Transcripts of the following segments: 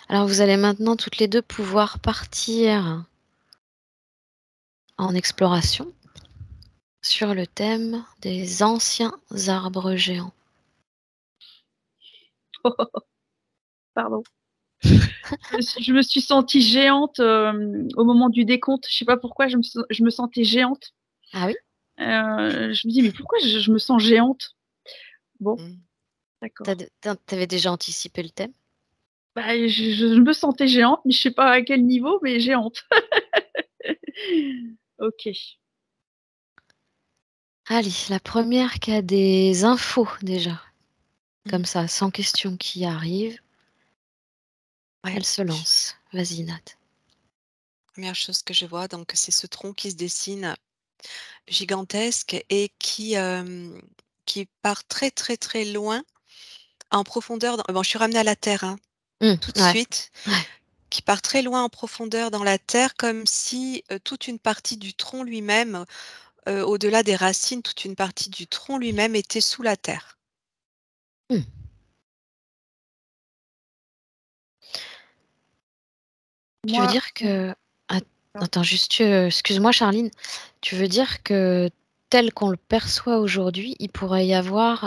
Alors vous allez maintenant toutes les 2 pouvoir partir en exploration sur le thème des anciens arbres géants. Pardon. Je me suis sentie géante au moment du décompte. Je sais pas pourquoi je me sentais géante. Ah oui? Je me dis: «Mais pourquoi je me sens géante?» Bon, Mmh. d'accord. Tu avais déjà anticipé le thème? Bah, je me sentais géante, mais je sais pas à quel niveau, mais géante. OK. Allez, la première qui a des infos déjà, comme Mmh. ça, sans question qui arrive, Ouais. elle se lance. Vas-y Nat. Première chose que je vois, donc c'est ce tronc qui se dessine gigantesque et qui part très, très, très loin en profondeur dans bon, je suis ramenée à la terre, hein, tout de Ouais, suite, ouais. qui part très loin en profondeur dans la terre comme si, toute une partie du tronc lui-même, au-delà des racines, toute une partie du tronc lui-même était sous la terre. Mmh. Tu veux Moi, dire que attends juste, excuse-moi Charline, tu veux dire que tel qu'on le perçoit aujourd'hui, il pourrait y avoir,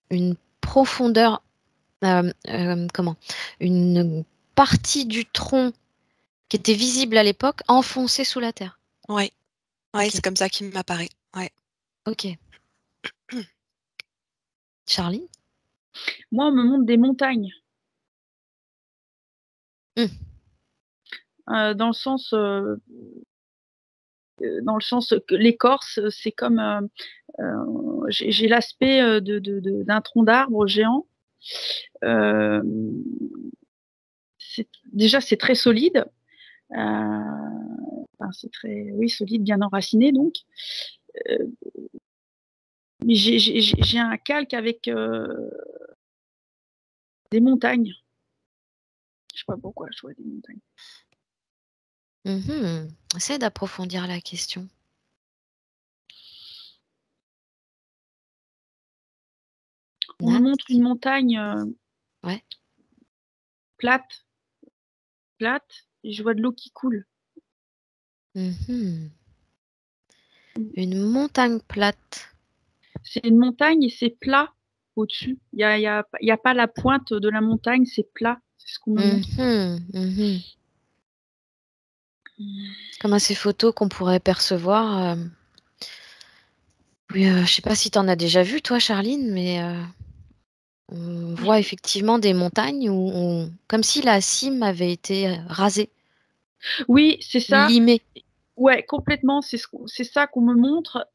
une profondeur, comment? Une partie du tronc qui était visible à l'époque, enfoncée sous la terre? Ouais, ouais, OK, c'est comme ça qu'il m'apparaît. Ouais. OK. Charline? on me montre des montagnes, Mmh. dans le sens que l'écorce, c'est comme, j'ai l'aspect, d'un tronc d'arbre géant. Hem, c'est très solide, enfin, c'est très oui, solide, bien enraciné donc. Heu, mais j'ai un calque avec, des montagnes. Je sais pas pourquoi je vois des montagnes. Mmh. Essaie d'approfondir la question. On me Nat? montre une montagne, Ouais? plate, plate et je vois de l'eau qui coule. Mmh. Une montagne plate. C'est une montagne et c'est plat au-dessus. Il y a pas la pointe de la montagne, c'est plat. C'est ce qu'on me montre. Mmh. Comme à ces photos qu'on pourrait percevoir, oui, je sais pas si tu en as déjà vu toi Charline, mais on voit effectivement des montagnes où on comme si la cime avait été, rasée, Oui, c'est ça. limée. Ouais, complètement, c'est ça qu'on me montre.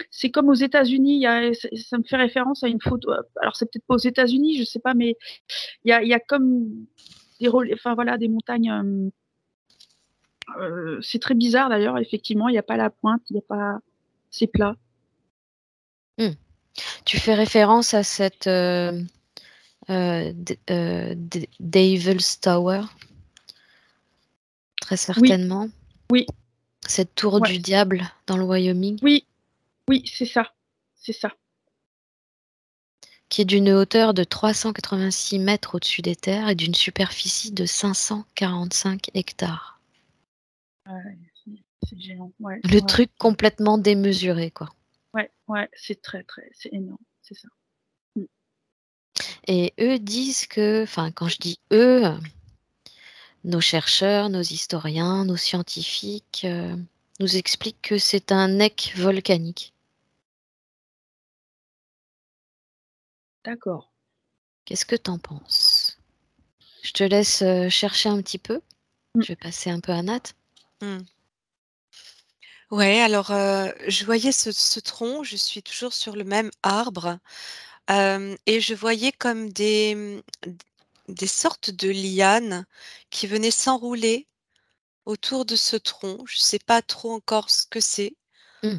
C'est comme aux États-Unis, il y a ça me fait référence à une photo, alors c'est peut-être pas aux États-Unis, je sais pas, mais il y a comme enfin voilà, des montagnes, c'est très bizarre d'ailleurs, effectivement, il y a pas la pointe, il y a pas c'est plat. Mmh. Tu fais référence à cette, Devil's Tower? Très Oui, certainement. oui, Cette tour ouais, du diable dans le Wyoming, oui, oui, c'est ça. qui est d'une hauteur de 386 mètres au-dessus des terres et d'une superficie de 545 hectares. Ouais, c'est géant. Ouais, Le ouais, truc complètement démesuré, quoi. ouais, ouais, c'est très, très c'est énorme, c'est ça. Mmh. Et eux disent que, enfin, quand je dis eux, nos chercheurs, nos historiens, nos scientifiques, nous expliquent que c'est un bec volcanique. D'accord. Qu'est-ce que tu en penses? Je te laisse, chercher un petit peu. Mmh. Je vais passer un peu à Nat. Mmh. Ouais, alors, je voyais ce tronc, je suis toujours sur le même arbre, et je voyais comme des sortes de lianes qui venaient s'enrouler autour de ce tronc. Je sais pas trop encore ce que c'est. Mmh.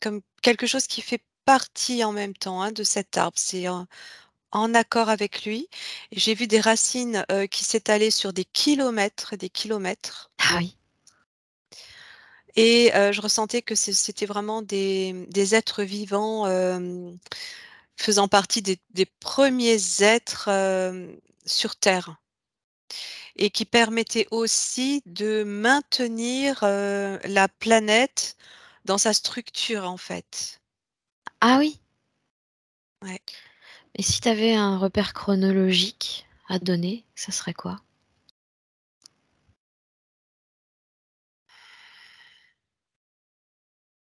Comme quelque chose qui fait partie en même temps, hein, de cet arbre. C'est en accord avec lui. Et j'ai vu des racines, qui s'étalaient sur des kilomètres et des kilomètres Ah oui. et je ressentais que c'était vraiment des êtres vivants, faisant partie des premiers êtres sur Terre et qui permettaient aussi de maintenir la planète dans sa structure en fait. Ah oui? Ouais. Et si tu avais un repère chronologique à donner, ça serait quoi?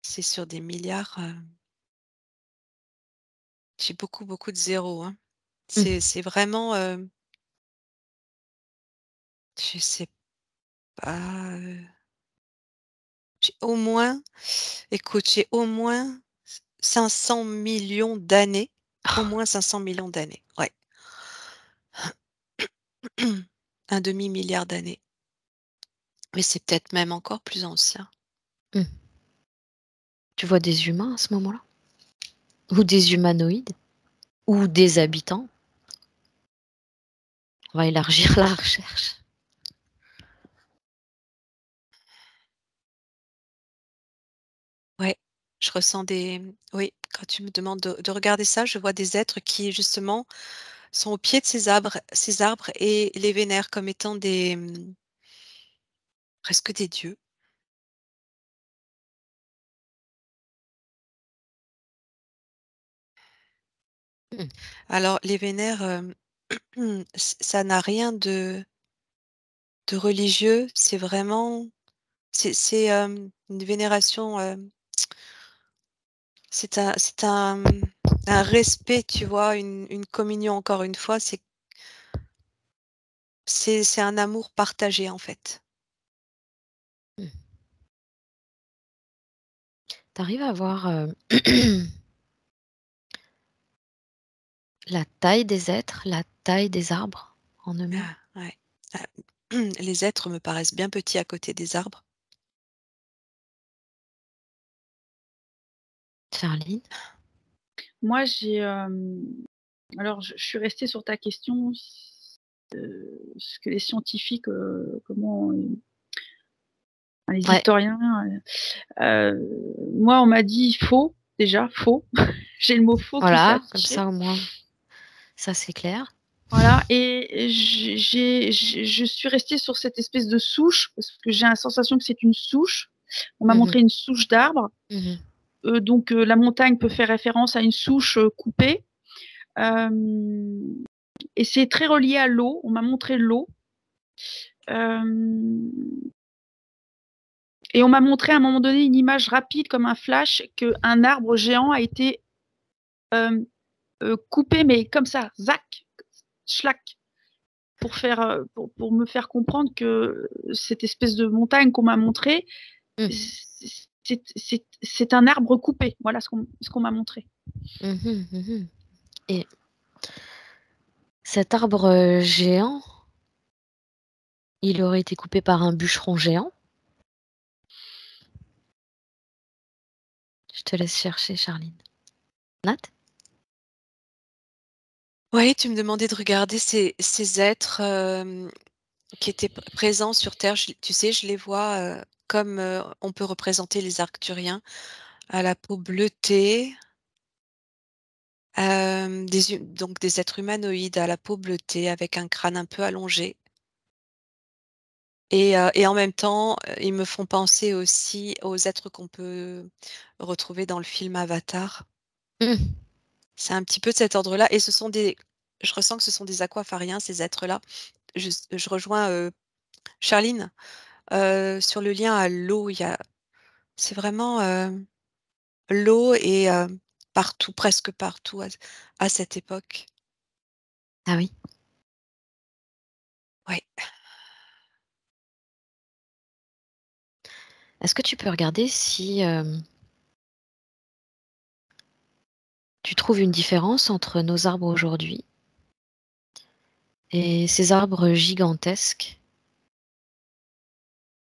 C'est sur des milliards. J'ai beaucoup, beaucoup de zéros, hein. Mmh. C'est vraiment, je sais pas, j'ai au moins écoute, j'ai au moins 500 millions d'années, au moins 500 millions d'années, ouais. Un demi milliard d'années. Mais c'est peut-être même encore plus ancien. Mmh. Tu vois des humains à ce moment-là? Ou des humanoïdes? Ou des habitants? On va élargir la recherche. Ouais, je ressens des oui, quand tu me demandes de regarder ça, je vois des êtres qui justement sont au pied de ces arbres et les vénèrent comme étant des, presque des dieux. Mmh. Alors les vénères, ça n'a rien de religieux, c'est vraiment une vénération, c'est un respect, tu vois? Une communion encore une fois, c'est un amour partagé, en fait. Mmh. Tu arrives à voir, la taille des êtres, la taille des arbres en eux-mêmes? Ah ouais. Ah, les êtres me paraissent bien petits à côté des arbres. Charline? Moi, alors je suis restée sur ta question, ce que les scientifiques, comment, les Ouais, historiens, moi, on m'a dit faux, déjà, faux. J'ai le mot faux qui s'est voilà, comme affiché. ça au moins, ça c'est clair. Voilà, et je suis restée sur cette espèce de souche parce que j'ai la sensation que c'est une souche. On m'a Mmh mh. montré une souche d'arbre, Mmh. donc la montagne peut faire référence à une souche, coupée, hem et c'est très relié à l'eau. On m'a montré l'eau, hem et on m'a montré à un moment donné une image rapide comme un flash qu'un arbre géant a été, hem, coupé, mais comme ça, zac, schlac. Pour me faire comprendre que cette espèce de montagne qu'on m'a montrée, Mmh. c'est un arbre coupé. Voilà ce qu'on m'a montré. Mmh mh. Mmh. Et cet arbre, géant, il aurait été coupé par un bûcheron géant? Je te laisse chercher Charline. Nat? Oui, tu me demandais de regarder ces êtres, qui étaient présents sur Terre. Tu sais, je les vois, comme, on peut représenter les Arcturiens, à la peau bleutée, donc des êtres humanoïdes à la peau bleutée avec un crâne un peu allongé. Et en même temps, ils me font penser aussi aux êtres qu'on peut retrouver dans le film Avatar. Mmh. C'est un petit peu de cet ordre-là et je ressens que ce sont des aquafariens, ces êtres-là. Je rejoins, Charline, sur le lien à l'eau. C'est vraiment, l'eau et partout, presque partout à cette époque. Ah oui? Ouais. Est-ce que tu peux regarder si, tu trouves une différence entre nos arbres aujourd'hui et ces arbres gigantesques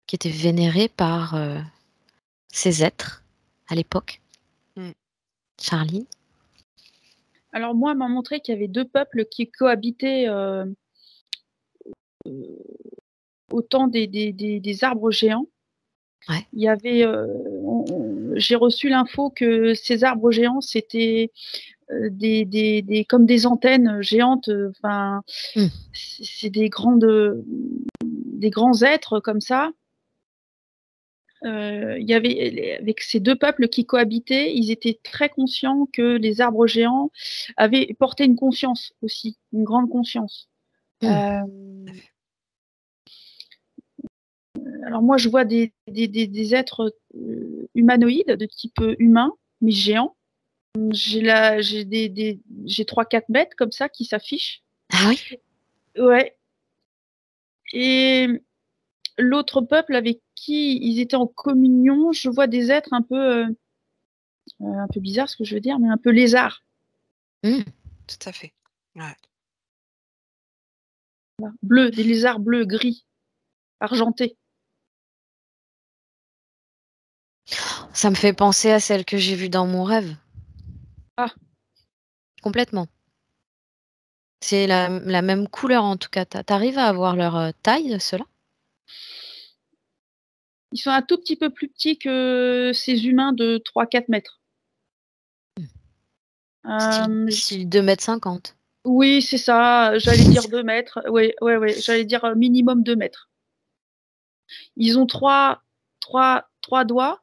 qui étaient vénérés par, ces êtres à l'époque? Mmh. Charline? Alors moi, on m'a montré qu'il y avait 2 peuples qui cohabitaient, au temps des arbres géants. Ouais. Il y avait, j'ai reçu l'info que ces arbres géants, c'était, comme des antennes géantes. Enfin, Mmh. c'est des grands êtres comme ça. Il y avait avec ces deux peuples qui cohabitaient, ils étaient très conscients que les arbres géants avaient porté une conscience aussi, une grande conscience. Mmh. Alors moi, je vois des êtres humanoïdes de type humain, mais géants. J'ai 3-4 mètres comme ça qui s'affichent. Ah oui? Ouais. Et l'autre peuple avec qui ils étaient en communion, je vois des êtres un peu bizarres, ce que je veux dire, mais un peu lézards. Mmh. Tout à fait. Ouais. Bleus, des lézards bleus, gris, argentés. Ça me fait penser à celle que j'ai vue dans mon rêve. Ah. Complètement. C'est la même couleur en tout cas. Tu arrives à avoir leur, taille, ceux-là? Ils sont un tout petit peu plus petits que ces humains de 3-4 mètres. Style 2,50 m. Oui, c'est ça, j'allais dire 2 mètres. Oui, j'allais dire minimum 2 mètres. Ils ont trois doigts.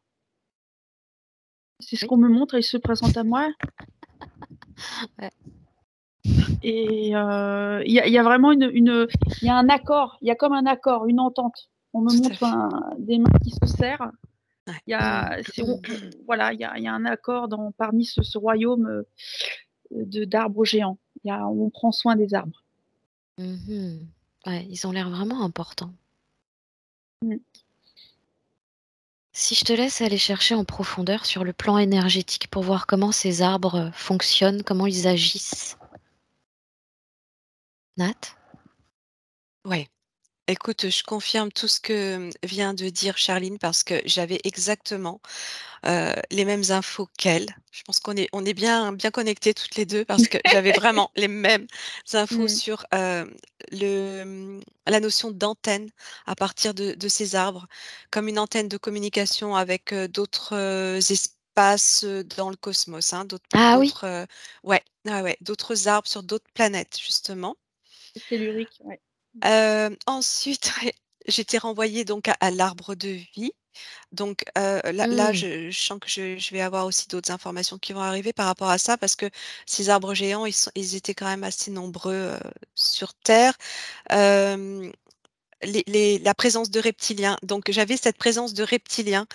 C'est ce Oui. qu'on me montre et ils se présentent à moi. Ouais. Et il y a vraiment il y a un accord, il y a comme un accord, une entente. On me Tout à montre fait. des mains qui se serrent. Ouais. Il y a, voilà, il y a un accord parmi ce royaume d'arbres géants. On prend soin des arbres. Mmh. Ouais, ils ont l'air vraiment importants. Mm. Si je te laisse aller chercher en profondeur sur le plan énergétique pour voir comment ces arbres, fonctionnent, comment ils agissent. Nat? Ouais. Écoute, je confirme tout ce que vient de dire Charline parce que j'avais exactement les mêmes infos qu'elle. Je pense qu'on est bien connectés toutes les deux parce que j'avais vraiment les mêmes infos Mm. sur la notion d'antenne à partir de ces arbres, comme une antenne de communication avec d'autres espaces dans le cosmos, hein, Ah oui? ouais, ouais, d'autres arbres sur d'autres planètes, justement. C'est tellurique, ouais. Ensuite, j'étais renvoyée donc à l'arbre de vie. Donc là, Mmh. je sens que je vais avoir aussi d'autres informations qui vont arriver par rapport à ça parce que ces arbres géants, ils étaient quand même assez nombreux, sur terre. Hem, la présence de reptiliens, donc j'avais cette présence de reptiliens,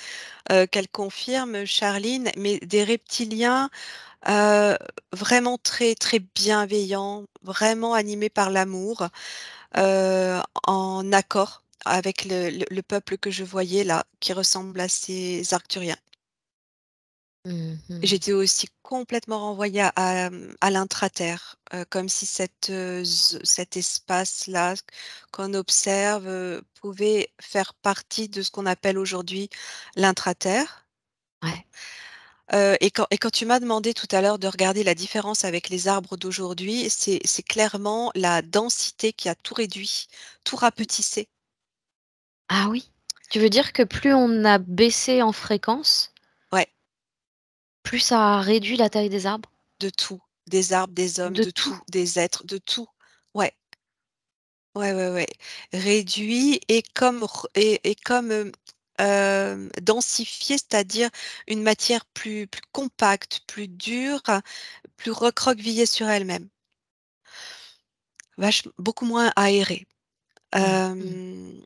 qu'elle confirme, Charline, mais des reptiliens, heu, vraiment très, très bienveillants, vraiment animés par l'amour. En accord avec le peuple que je voyais là, qui ressemble à ces Arcturiens. Mmh mh. J'étais aussi complètement renvoyée à l'intraterre, comme si cet espace-là qu'on observe, pouvait faire partie de ce qu'on appelle aujourd'hui l'intraterre. Ouais. Et quand tu m'as demandé tout à l'heure de regarder la différence avec les arbres d'aujourd'hui, c'est clairement la densité qui a tout réduit, tout rapetissé. Ah oui? Tu veux dire que plus on a baissé en fréquence, Ouais. plus ça a réduit la taille des arbres? De tout, des arbres, des hommes, De de tout? tout, des êtres, de tout. Ouais, ouais, ouais, ouais. Réduit et comme, densifié, c'est-à-dire une matière plus compacte, plus dure, plus recroquevillée sur elle-même. Beaucoup moins aérée. Mmh mh. Hem,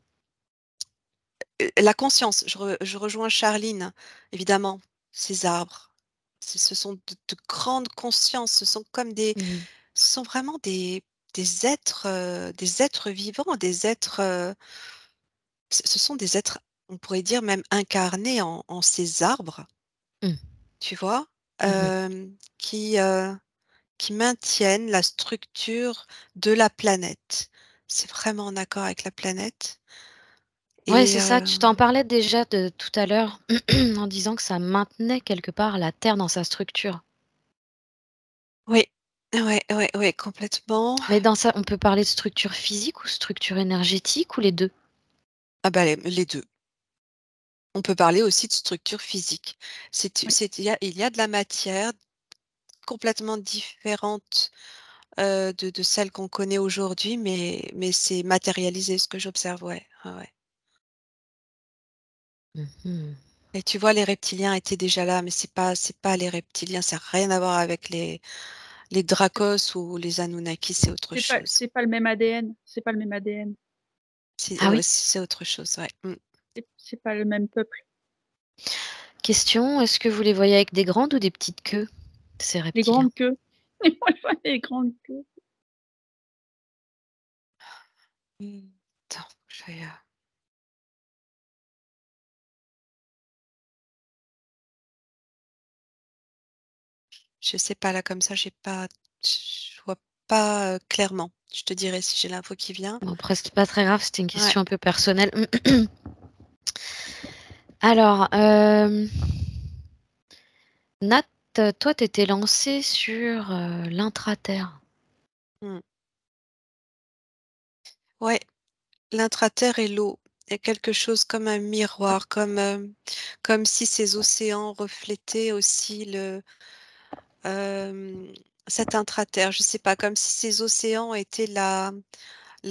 la conscience, je rejoins Charline, évidemment, ces arbres, ce sont de grandes consciences, ce sont comme Mmh. ce sont vraiment des êtres vivants, des êtres, ce sont des êtres, on pourrait dire même incarnés en ces arbres, Mmh. tu vois? Mmh. Hem, qui maintiennent la structure de la planète. C'est vraiment en accord avec la planète Ouais, et c'est ça, tu t'en parlais déjà de tout à l'heure en disant que ça maintenait quelque part la Terre dans sa structure. oui, ouais, ouais, ouais, complètement. Mais dans ça, on peut parler de structure physique ou structure énergétique ou les 2? Ah bah, les 2. On peut parler aussi de structure physique. Oui. Il y a de la matière complètement différente de celle qu'on connaît aujourd'hui, mais c'est matérialisé ce que j'observe, ouais. Ouais, ouais. Mhm. Et tu vois, les reptiliens étaient déjà là, mais c'est pas les reptiliens, ça n'a rien à voir avec les Dracos ou les Anunnaki, c'est autre chose. C'est pas le même ADN. C'est pas le même ADN. Ah oui. C'est autre chose, ouais. C'est pas le même peuple. Question, est-ce que vous les voyez avec des grandes ou des petites queues, ces Les reptiliens? grandes queues. Moi, je vois les grandes queues. Attends, je sais pas là comme ça, je vois pas clairement. Je te dirai si j'ai l'info qui vient. Bon, après, c'est pas très grave, c'était une Ouais. question un peu personnelle. Alors, Nat, toi, tu étais lancée sur l'intraterre. Ouais, l'intraterre et l'eau. Il y a quelque chose comme un miroir, comme si ces océans reflétaient aussi cet intraterre. Je sais pas, comme si ces océans étaient la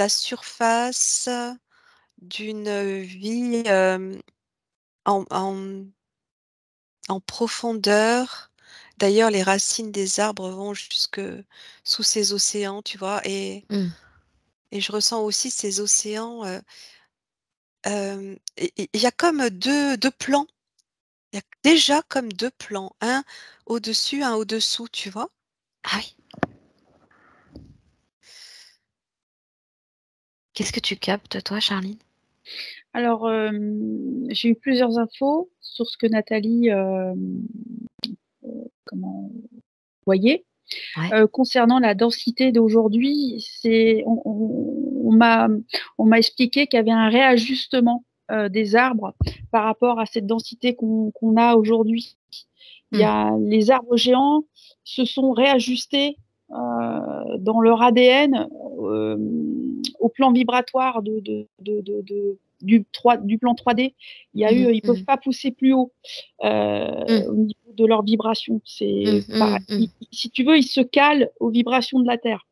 surface d'une vie en profondeur. D'ailleurs, les racines des arbres vont jusque sous ces océans, tu vois, Hmm. et je ressens aussi ces océans. Il y a comme deux plans. Il y a déjà comme deux plans, un au-dessus, un au-dessous, tu vois. Ah oui. Qu'est-ce que tu captes, toi, Charline? Alors, j'ai eu plusieurs infos sur ce que Nathalie voyait. Ouais. Concernant la densité d'aujourd'hui, on m'a expliqué qu'il y avait un réajustement des arbres par rapport à cette densité qu'on a aujourd'hui. Il y a les arbres géants se sont réajustés dans leur ADN au plan vibratoire du plan 3D. Ils peuvent pas pousser plus haut au niveau de leurs vibrations. Si tu veux, ils se calent aux vibrations de la Terre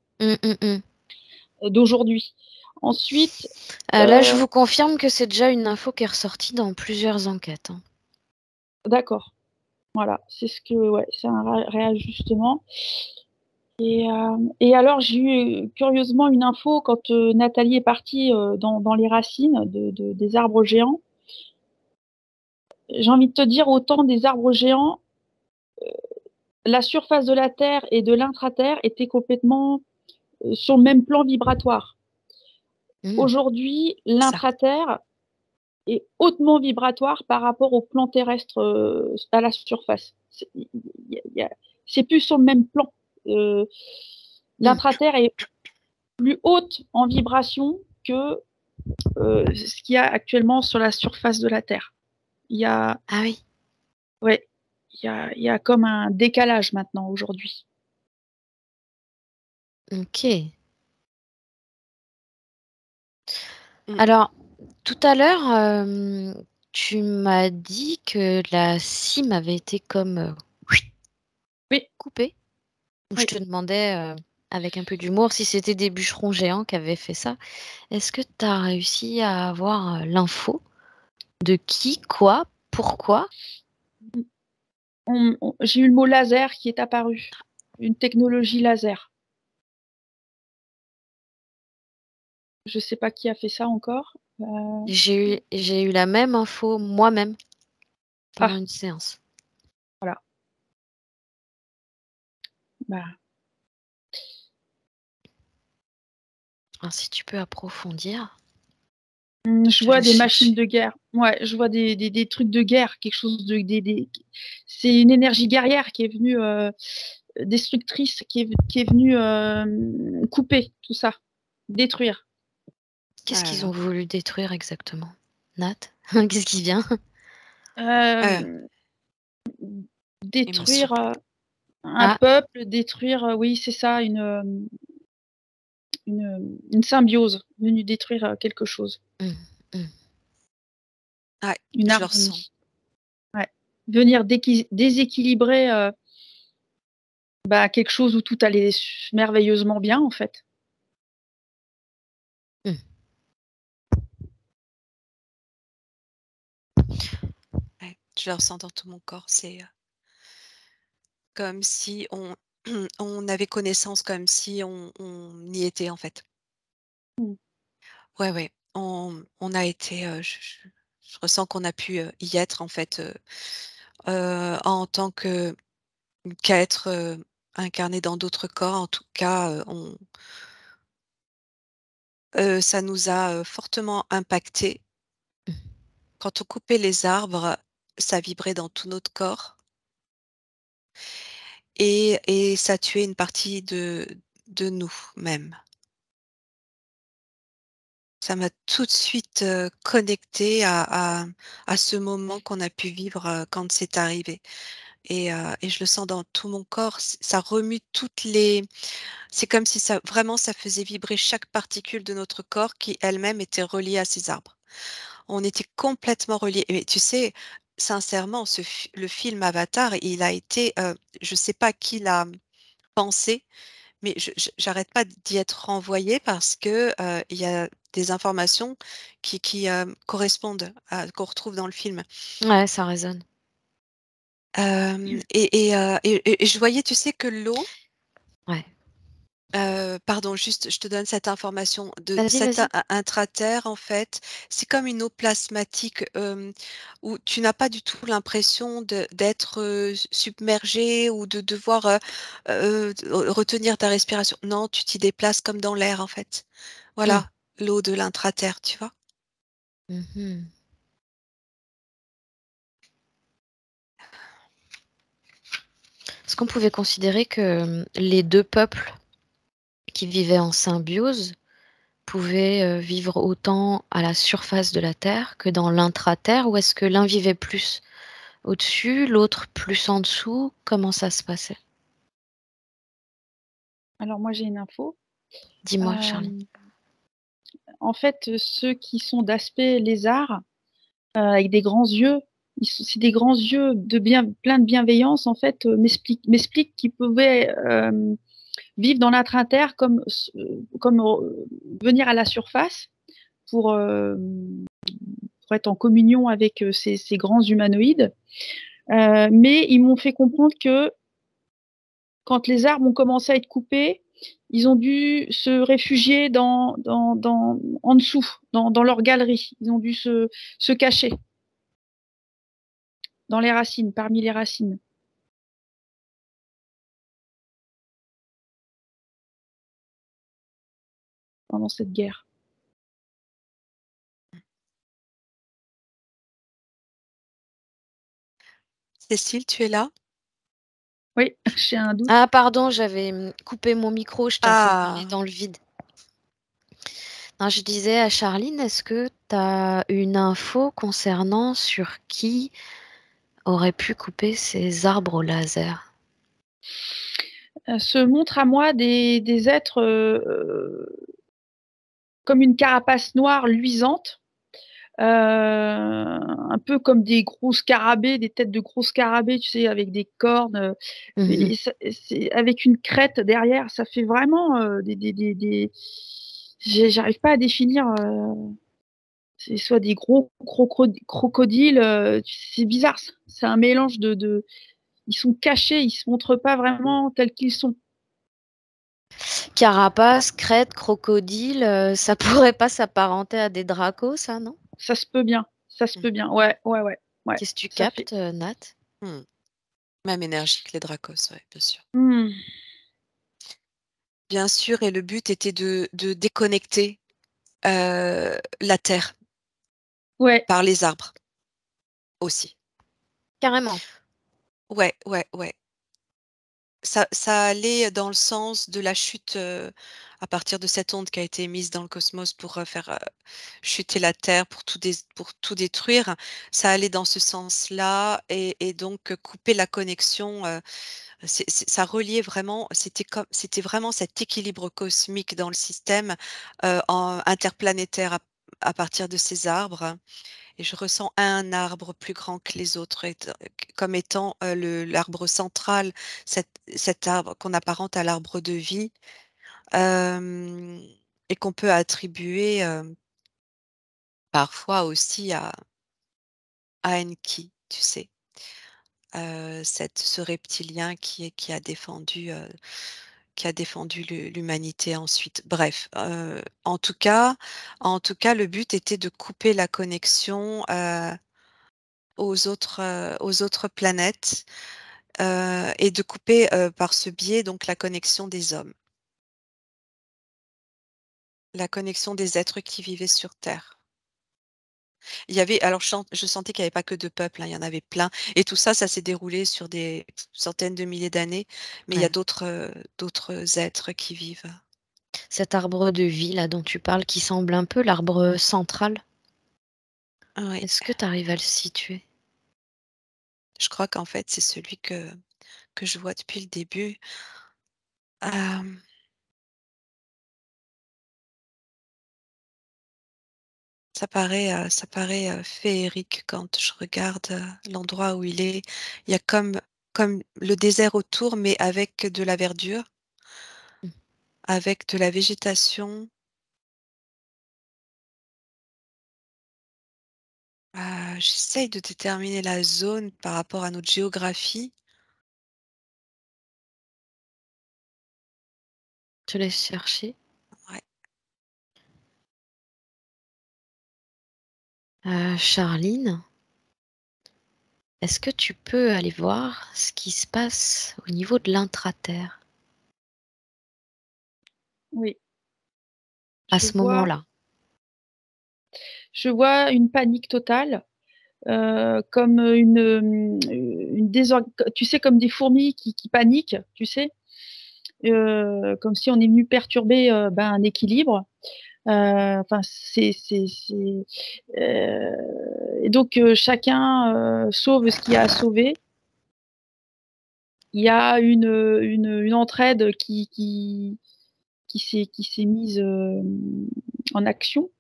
d'aujourd'hui. Ensuite, là, je vous confirme que c'est déjà une info qui est ressortie dans plusieurs enquêtes. Hein. D'accord. Voilà, c'est un réajustement. Et alors, j'ai eu curieusement une info quand Nathalie est partie dans les racines des arbres géants. J'ai envie de te dire, autant des arbres géants, la surface de la Terre et de l'intraterre étaient complètement sur le même plan vibratoire. Aujourd'hui, l'intraterre est hautement vibratoire par rapport au plan terrestre à la surface. C'est plus sur le même plan. L'intraterre est plus haute en vibration que ce qu'il y a actuellement sur la surface de la Terre. Il y a, Ah oui. ouais, il y a comme un décalage maintenant aujourd'hui. Ok. Alors, tout à l'heure, tu m'as dit que la cime avait été comme Oui. coupée. Oui. Je te demandais, avec un peu d'humour, si c'était des bûcherons géants qui avaient fait ça. Est-ce que tu as réussi à avoir l'info de qui, quoi, pourquoi? J'ai eu le mot laser qui est apparu. Une technologie laser. Je ne sais pas qui a fait ça encore. J'ai eu la même info moi-même pendant une séance. Voilà. Bah. Alors, si tu peux approfondir. Je vois des machines de guerre. Ouais, je vois des trucs de guerre, quelque chose de c'est une énergie guerrière qui est venue destructrice, qui est venue couper tout ça, détruire. Qu'est-ce qu'ils ont voulu détruire exactement, Nat? Qu'est-ce qui vient? Détruire un peuple, détruire, oui, c'est ça, une symbiose, venue détruire quelque chose. Ouais, une je le ressens. harmonie. Ouais. Venir déséquilibrer Bah, quelque chose où tout allait merveilleusement bien, en fait. Mmh. Ouais, je le ressens dans tout mon corps. C'est, comme si on on avait connaissance, comme si on y était, en fait. Mmh. Ouais, ouais, on a été, je ressens qu'on a pu, y être, en fait, en tant que qu'être, incarné dans d'autres corps. En tout cas, ça nous a, fortement impactés. Mmh. Quand on coupait les arbres, ça vibrait dans tout notre corps et ça tuait une partie de nous-mêmes. Ça m'a tout de suite, connectée à ce moment qu'on a pu vivre, quand c'est arrivé et je le sens dans tout mon corps. Ça remue toutes les c'est comme si ça vraiment ça faisait vibrer chaque particule de notre corps qui elle-même était reliée à ces arbres. On était complètement reliés et tu sais, sincèrement, le film Avatar, il a été, je sais pas qui l'a pensé, mais j'arrête pas d'y être renvoyée parce que, il y a des informations qui correspondent à qu'on retrouve dans le film. Ouais, ça résonne. Hem et je voyais, tu sais, que l'eau, Ouais. pardon, juste, je te donne cette information de Vas-y, cet vas-y. intraterre, en fait, c'est comme une eau plasmatique, où tu n'as pas du tout l'impression d'être, submergé ou de devoir, retenir ta respiration. Non, tu t'y déplaces comme dans l'air, en fait. Mmh. Voilà, l'eau de l'intraterre, tu vois? Mmh. Est-ce qu'on pouvait considérer que, les 2 peuples qui vivaient en symbiose pouvaient, vivre autant à la surface de la Terre que dans l'intra-terre? Ou est-ce que l'un vivait plus au-dessus, l'autre plus en dessous? Comment ça se passait? Alors moi, j'ai une info. Dis-moi, Charline. Hem, En fait, ceux qui sont d'aspect lézard, avec des grands yeux, c'est des grands yeux de plein de bienveillance, en fait, m'expliquent qu'ils pouvaient, vivre dans l'intra-terre comme, venir à la surface pour, pour être en communion avec, ces grands humanoïdes. Mais ils m'ont fait comprendre que quand les arbres ont commencé à être coupés, ils ont dû se réfugier en dessous, dans leur galerie. Ils ont dû se cacher dans les racines, parmi les racines. Pendant cette guerre. Cécile, tu es là? Oui, j'ai un doute. Ah pardon, j'avais, coupé mon micro, j'étais en train de parler Ah! dans le vide. Non, je disais à Charline, est-ce que tu as une info concernant sur qui aurait pu couper ces arbres au laser? Se montrent à moi des êtres, comme une carapace noire luisante, un peu comme des gros scarabées, des têtes de gros scarabées, tu sais, avec des cornes, Mmh. et c'est avec une crête derrière. Ça fait vraiment, des j'arrive pas à définir, c'est soit des gros crocodiles, c'est bizarre, c'est un mélange de ils sont cachés, ils se montrent pas vraiment tels qu'ils sont. Carapace, crête, crocodile, ça pourrait pas s'apparenter à des dracos ça, non? Ça se peut bien, ça se Mmh. peut bien. Ouais, ouais, ouais, ouais, Qu'est-ce que tu ça fait captes, Nat? Mmh. Même énergie que les Dracos, ouais, bien sûr. mmh, Bien sûr et le but était de déconnecter, la terre ouais, par les arbres aussi. Carrément. Ouais, ouais, ouais. Ça allait dans le sens de la chute, à partir de cette onde qui a été émise dans le cosmos pour, faire, chuter la Terre, pour tout détruire. Ça allait dans ce sens-là et donc couper la connexion, ça reliait vraiment c'était vraiment cet équilibre cosmique dans le système, en interplanétaire à partir de ces arbres et je ressens un arbre plus grand que les autres, comme étant l'arbre central, cet arbre qu'on apparente à l'arbre de vie, euh, et qu'on peut attribuer parfois aussi à Enki, tu sais, ce reptilien qui a défendu l'humanité ensuite. Bref, en tout cas, le but était de couper la connexion aux autres planètes, et de couper par ce biais donc la connexion des hommes, la connexion des êtres qui vivaient sur Terre. Il y avait, alors je sentais qu'il n'y avait pas que deux peuples, hein, il y en avait plein. Et tout ça, ça s'est déroulé sur des centaines de milliers d'années, mais il y a Ouais. d'autres êtres qui vivent. Cet arbre de vie là dont tu parles, qui semble un peu l'arbre central, Oui, est-ce que tu arrives à le situer? je crois qu'en fait, c'est celui que je vois depuis le début. Euh, ça paraît féerique quand je regarde l'endroit où il est. Il y a comme le désert autour, mais avec de la verdure, Mmh. avec de la végétation. J'essaye de déterminer la zone par rapport à notre géographie. Je te laisse chercher. Ouais. Charline, est-ce que tu peux aller voir ce qui se passe au niveau de l'intraterre Oui, à je ce vois, moment-là? je vois une panique totale, comme tu sais, comme des fourmis qui paniquent, tu sais, comme si on est venu perturber un équilibre. Enfin, euh, et donc chacun sauve ce qu'il y a à sauver. Il y a une entraide qui s'est mise en action,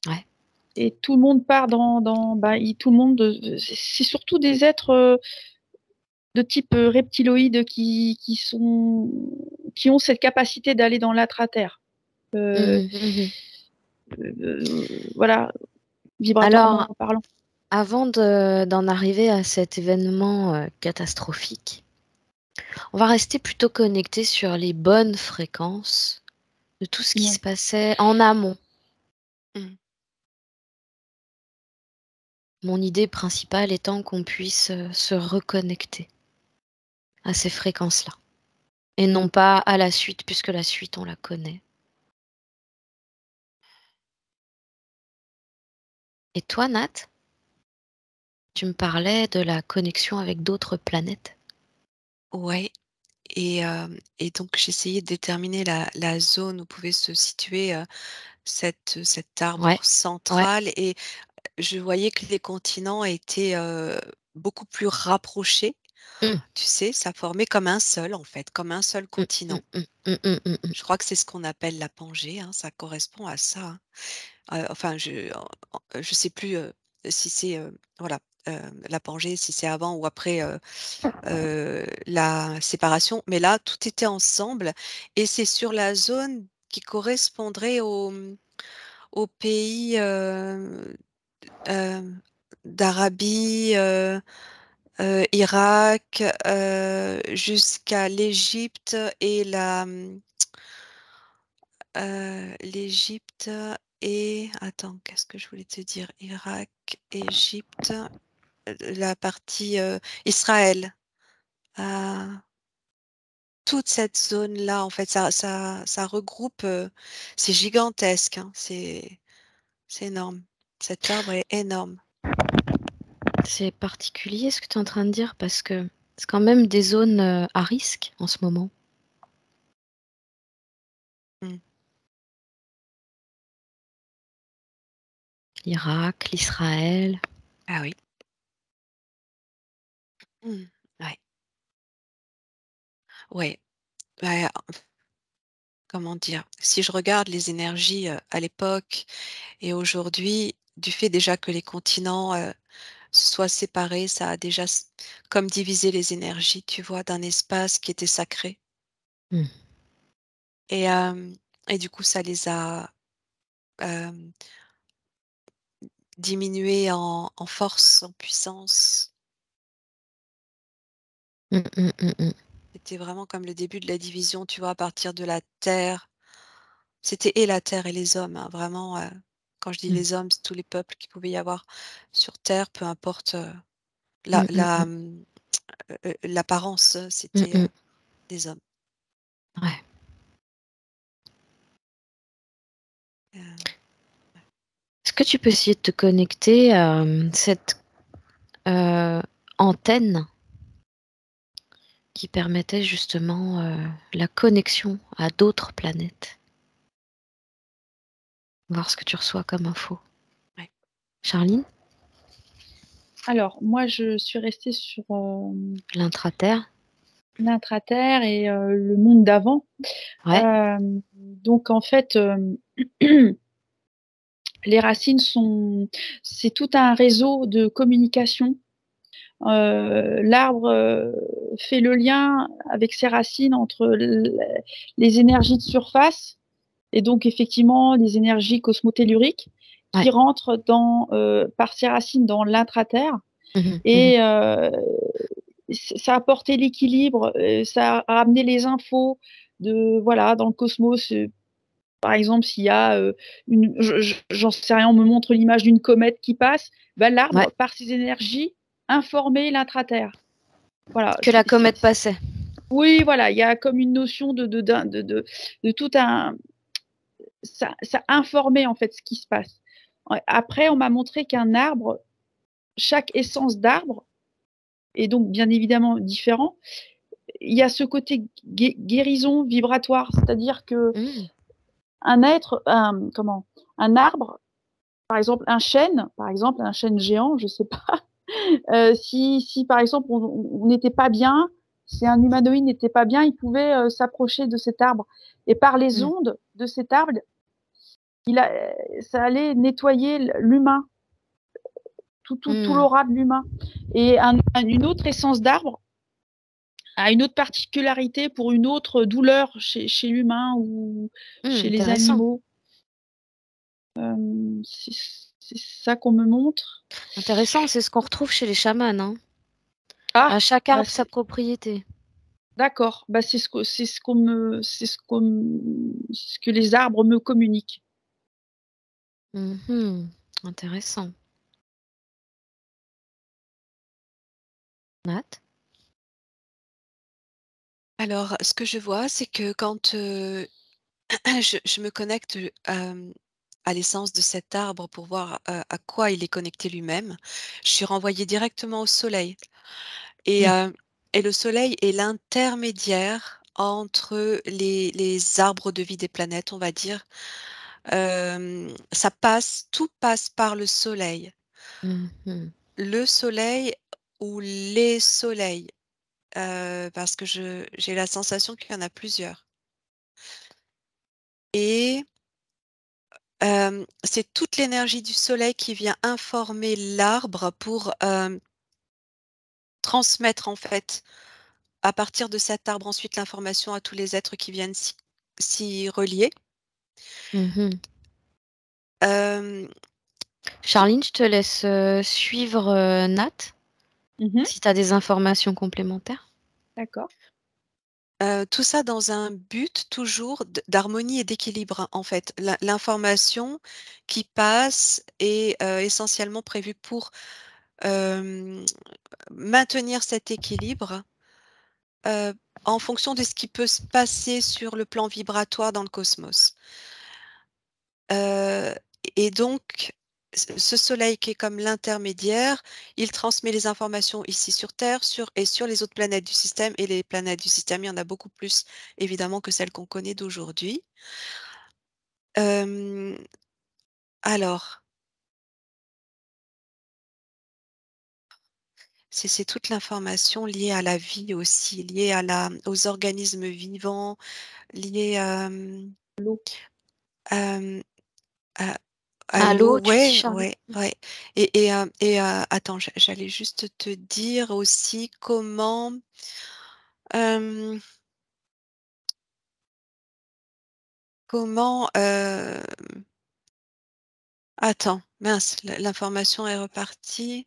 Ouais. et tout le monde part tout le monde, c'est surtout des êtres de type reptiloïde qui ont cette capacité d'aller dans l'intraterre. Euh, Mmh mh. voilà, Alors, vibratoirement parlant. avant d'en arriver à cet événement, catastrophique, on va rester plutôt connecté sur les bonnes fréquences de tout ce qui se Ouais. passait en amont. Mm. Mon idée principale étant qu'on puisse, se reconnecter à ces fréquences-là et non pas à la suite puisque la suite on la connaît. Et toi, Nat, tu me parlais de la connexion avec d'autres planètes? Ouais. Et donc, j'essayais de déterminer la zone où pouvait se situer cet arbre Ouais, ouais. central. Et je voyais que les continents étaient beaucoup plus rapprochés. Mmh. Tu sais, ça formait comme un seul, en fait, comme un seul Mmh, mmh, continent. mmh, mmh, mmh, mmh, mmh. Je crois que c'est ce qu'on appelle la Pangée, hein, ça correspond à ça, hein. Enfin, je sais plus si c'est voilà, la Pangée, si c'est avant ou après la séparation, mais là, tout était ensemble, et c'est sur la zone qui correspondrait au pays d'Arabie, Irak, jusqu'à l'Égypte et l'Égypte et attends, qu'est-ce que je voulais te dire? Irak, Égypte, la partie, Israël. Ah, toute cette zone-là, en fait, ça regroupe, c'est gigantesque, hein, c'est énorme. Cet arbre est énorme. C'est particulier ce que tu es en train de dire parce que c'est quand même des zones, à risque en ce moment. Mmh. L'Irak, l'Israël. Ah oui. Mmh. Ouais. Ouais. Bah, comment dire? Si je regarde les énergies, à l'époque et aujourd'hui, du fait déjà que les continents se soient séparés, ça a déjà comme divisé les énergies, tu vois, d'un espace qui était sacré. Mmh. Et, euh, et du coup, ça les a euh, diminués en force, en puissance. Mmh, mmh, mmh, mmh. C'était vraiment comme le début de la division, tu vois, à partir de la terre. C'était et la terre et les hommes, hein, vraiment. Quand je dis Mmh. les hommes, c'est tous les peuples qu'il pouvait y avoir sur terre, peu importe la, Mmh, mmh, la, mmh. l'apparence, Mmh, c'était mmh. des hommes. Ouais. Euh, Est-ce que tu peux essayer de te connecter à cette antenne qui permettait justement la connexion à d'autres planètes? Voir ce que tu reçois comme info. ouais. Charline, Alors, moi, je suis restée sur l'intraterre. l'intraterre et le monde d'avant. Ouais. Donc, en fait, les racines c'est tout un réseau de communication. L'arbre fait le lien avec ses racines entre les énergies de surface et donc effectivement les énergies cosmotelluriques Ouais. qui rentrent par ses racines dans l'intraterre. Mmh, mmh. Et ça a apporté l'équilibre, ça a ramené les infos voilà, dans le cosmos. Par exemple, s'il y a j'en sais rien, on me montre l'image d'une comète qui passe, bah, Ouais. l'arbre, par ses énergies, informait l'intraterre. Voilà. Que la comète passait. Oui, voilà, il y a comme une notion de tout un. Ça informait en fait ce qui se passe. Après, on m'a montré qu'un arbre, chaque essence d'arbre est donc bien évidemment différent. Il y a ce côté guérison vibratoire, c'est-à-dire que Mmh. un arbre, par exemple un chêne géant, je sais pas, si par exemple on n'était pas bien, si un humanoïde n'était pas bien, il pouvait s'approcher de cet arbre et par les Mmh. ondes de cet arbre, ça allait nettoyer l'humain, tout Mmh. l'aura de l'humain. Et une autre essence d'arbre a une autre particularité pour une autre douleur chez l'humain ou chez les Intéressant. animaux. C'est ça qu'on me montre. Intéressant, c'est ce qu'on retrouve chez les chamans, hein. À Ah, chaque bah arbre sa propriété. d'accord. Bah c'est ce que les arbres me communiquent. Mmh. Intéressant. Nat? Alors, ce que je vois, c'est que quand je me connecte à l'essence de cet arbre pour voir à quoi il est connecté lui-même, je suis renvoyée directement au soleil. Et, Mmh. euh, et le soleil est l'intermédiaire entre les arbres de vie des planètes, on va dire. Tout passe par le soleil. Mmh. Le soleil ou les soleils, parce que j'ai la sensation qu'il y en a plusieurs. Et c'est toute l'énergie du soleil qui vient informer l'arbre pour transmettre en fait, à partir de cet arbre, ensuite l'information à tous les êtres qui viennent s'y relier. Mmh. Hem, Charline, je te laisse suivre Nat, Mmh. si tu as des informations complémentaires. D'accord. tout ça dans un but toujours d'harmonie et d'équilibre, hein, en fait. L'information qui passe est, essentiellement prévue pour, hem, maintenir cet équilibre, heu, en fonction de ce qui peut se passer sur le plan vibratoire dans le cosmos. Heu et donc ce soleil qui est comme l'intermédiaire, il transmet les informations ici sur Terre, sur les autres planètes du système, et les planètes du système, il y en a beaucoup plus évidemment que celles qu'on connaît d'aujourd'hui. Hem, alors, c'est toute l'information liée à la vie aussi, liée aux organismes vivants, liée, L'eau. hem, à Allô, Allô, tu dis ouais, Charline? ouais, ouais. Attends, j'allais juste te dire aussi hem, comment, attends, mince, l'information est repartie.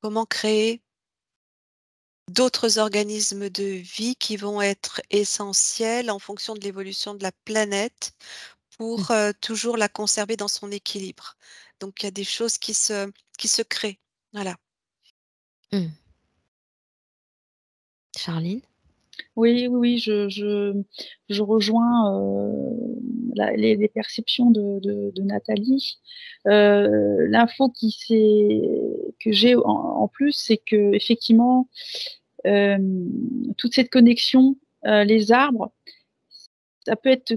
Comment créer d'autres organismes de vie qui vont être essentiels en fonction de l'évolution de la planète Mmh. pour, toujours la conserver dans son équilibre. Donc il y a des choses qui se créent. Voilà. Mmh. Charline? Oui, oui, oui, je rejoins les perceptions de Nathalie. L'info que j'ai en plus, c'est que effectivement, toute cette connexion, les arbres, ça peut être,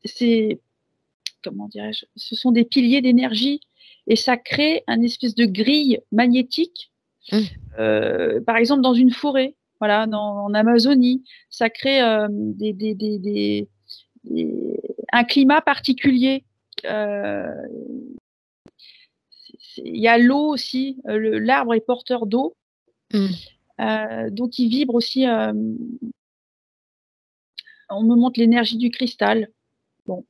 c'est comment dirais-je, ce sont des piliers d'énergie et ça crée un espèce de grille magnétique. Mmh. Par exemple, dans une forêt, voilà, en Amazonie, ça crée un climat particulier. Euh, il y a l'eau aussi, l'arbre est porteur d'eau, Mmh. donc il vibre aussi. On me montre l'énergie du cristal. Bon,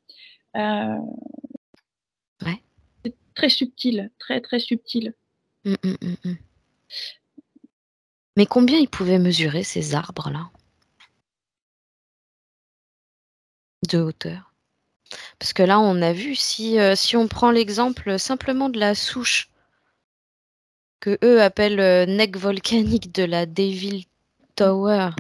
euh, Ouais. très subtil, très très subtil. Mmh, mmh, mmh, mmh. Mais combien ils pouvaient mesurer ces arbres-là, de hauteur? Parce que là, on a vu si on prend l'exemple simplement de la souche qu'eux appellent, neck volcanique de la Devil Tower,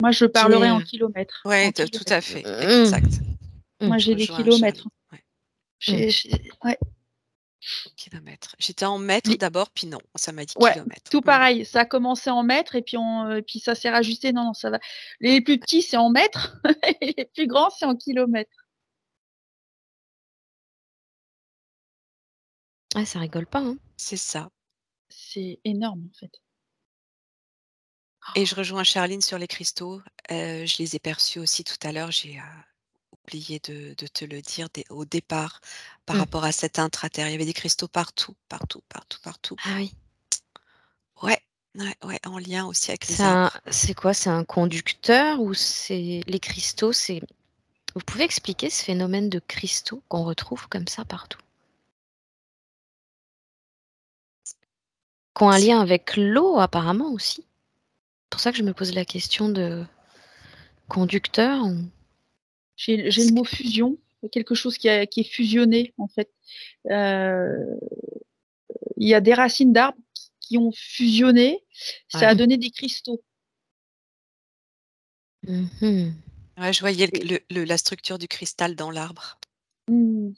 Moi, je qui parlerai est, en kilomètres. En Ouais, tout à kilomètres. fait, mmh, exact. mmh, Moi, Je j'ai des rejoins kilomètres. Charline, ouais, mmh. Ouais. kilomètres. J'étais en mètres Les- d'abord, puis non, ça m'a dit Ouais, kilomètres. tout pareil. Ça a commencé en mètres et puis ça s'est rajusté. Non, non, ça va. Les plus petits, c'est en mètres. Et les plus grands, c'est en kilomètres. Ah, ça rigole pas, hein? C'est ça. C'est énorme, en fait. Et je rejoins Charline sur les cristaux. Je les ai perçus aussi tout à l'heure. J'ai oublié de te le dire au départ par Mmh. rapport à cette intraterre. Il y avait des cristaux partout, partout, partout, partout. Ah oui. Ouais, ouais, ouais, en lien aussi avec les arbres. C'est quoi? C'est un conducteur ou c'est les cristaux? Vous pouvez expliquer ce phénomène de cristaux qu'on retrouve comme ça partout? Qui ont un C'est lien avec l'eau apparemment aussi? C'est pour ça que je me pose la question de conducteur ou J'ai le c'est mot fusion, quelque chose qui est fusionné, en fait. Euh, il y a des racines d'arbres qui ont fusionné. Ça a ouais. donné des cristaux. Mmh. ouais, je voyais Et, la structure du cristal dans l'arbre. hmm,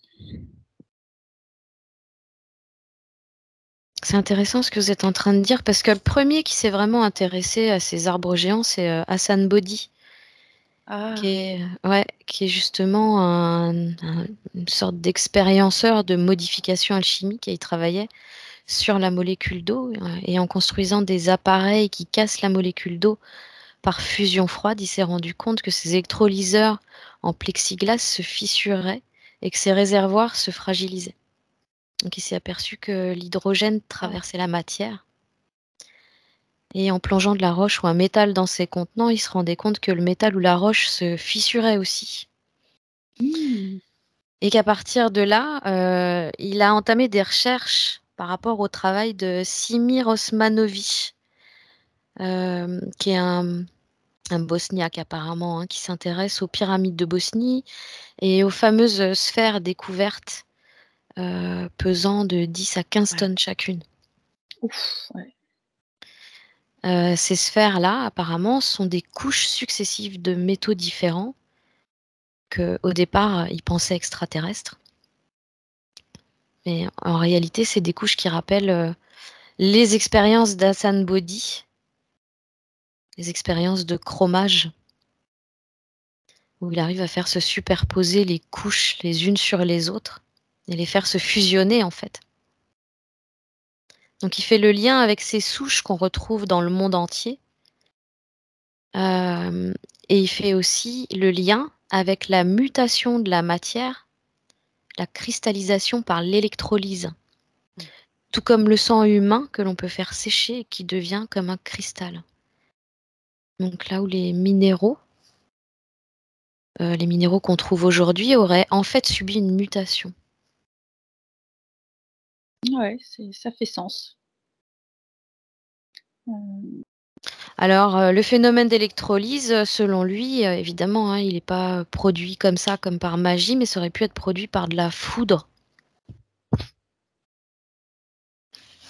C'est intéressant ce que vous êtes en train de dire parce que le premier qui s'est vraiment intéressé à ces arbres géants, c'est, Hassan Bodi ah, qui est justement une sorte d'expérienceur de modification alchimique et il travaillait sur la molécule d'eau, et en construisant des appareils qui cassent la molécule d'eau par fusion froide, il s'est rendu compte que ces électrolyseurs en plexiglas se fissuraient et que ces réservoirs se fragilisaient. Donc il s'est aperçu que l'hydrogène ah. traversait la matière et en plongeant de la roche ou un métal dans ces contenants, il se rendait compte que le métal ou la roche se fissurait aussi Hmm. et qu'à partir de là, il a entamé des recherches par rapport au travail de Simir Osmanovic, qui est un Bosniaque apparemment, hein, qui s'intéresse aux pyramides de Bosnie et aux fameuses sphères découvertes, pesant de 10 à 15 Ouais, tonnes chacune. Ouf, ouais. Ces sphères-là, apparemment, sont des couches successives de métaux différents qu'au départ, ils pensaient extraterrestres. Mais en réalité, c'est des couches qui rappellent, les expériences d'Hassan Bodi, les expériences de chromage, où il arrive à faire se superposer les couches les unes sur les autres et les faire se fusionner, en fait. Donc il fait le lien avec ces souches qu'on retrouve dans le monde entier, hem et il fait aussi le lien avec la mutation de la matière, la cristallisation par l'électrolyse. Tout comme le sang humain que l'on peut faire sécher et qui devient comme un cristal. Donc là où les minéraux qu'on trouve aujourd'hui auraient en fait subi une mutation. Ouais, ça fait sens. Alors, le phénomène d'électrolyse, selon lui, évidemment, hein, il n'est pas produit comme ça, comme par magie, mais ça aurait pu être produit par de la foudre.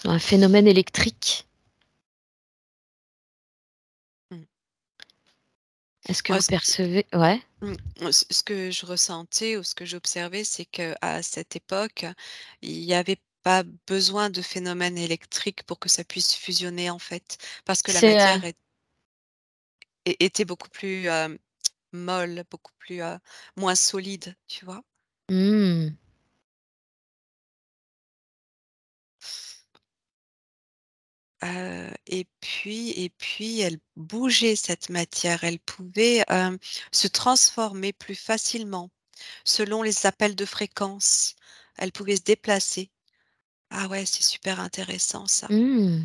Un phénomène électrique. Mm. Est-ce que Ouais, vous percevez? Ouais. Ce que je ressentais ou ce que j'observais, c'est qu'à cette époque, il n'y avait pas besoin de phénomène électrique pour que ça puisse fusionner, en fait, parce que la C'est matière était beaucoup plus molle, beaucoup plus moins solide, tu vois. mmh. Et puis elle bougeait cette matière, elle pouvait se transformer plus facilement selon les appels de fréquence. Elle pouvait se déplacer. Ah ouais, c'est super intéressant ça. Mmh.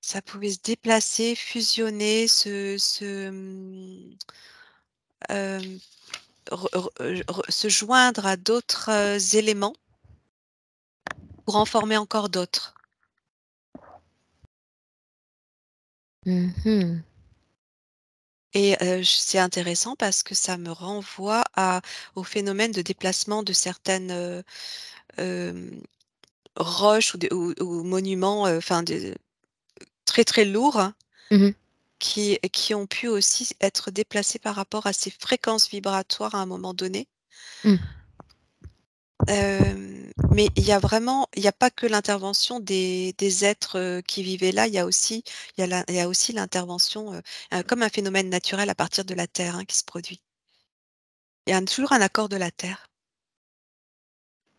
Ça pouvait se déplacer, fusionner, euh, se joindre à d'autres éléments pour en former encore d'autres. Mmh. Et c'est intéressant parce que ça me renvoie au phénomène de déplacement de certaines hem, roches ou monuments, enfin très, très lourds, hein, Mmh. qui ont pu aussi être déplacés par rapport à ces fréquences vibratoires à un moment donné. Mmh. Mais il y a pas que l'intervention des êtres, qui vivaient là, il y a aussi l'intervention, comme un phénomène naturel à partir de la terre, hein, qui se produit. Il y a toujours un accord de la terre.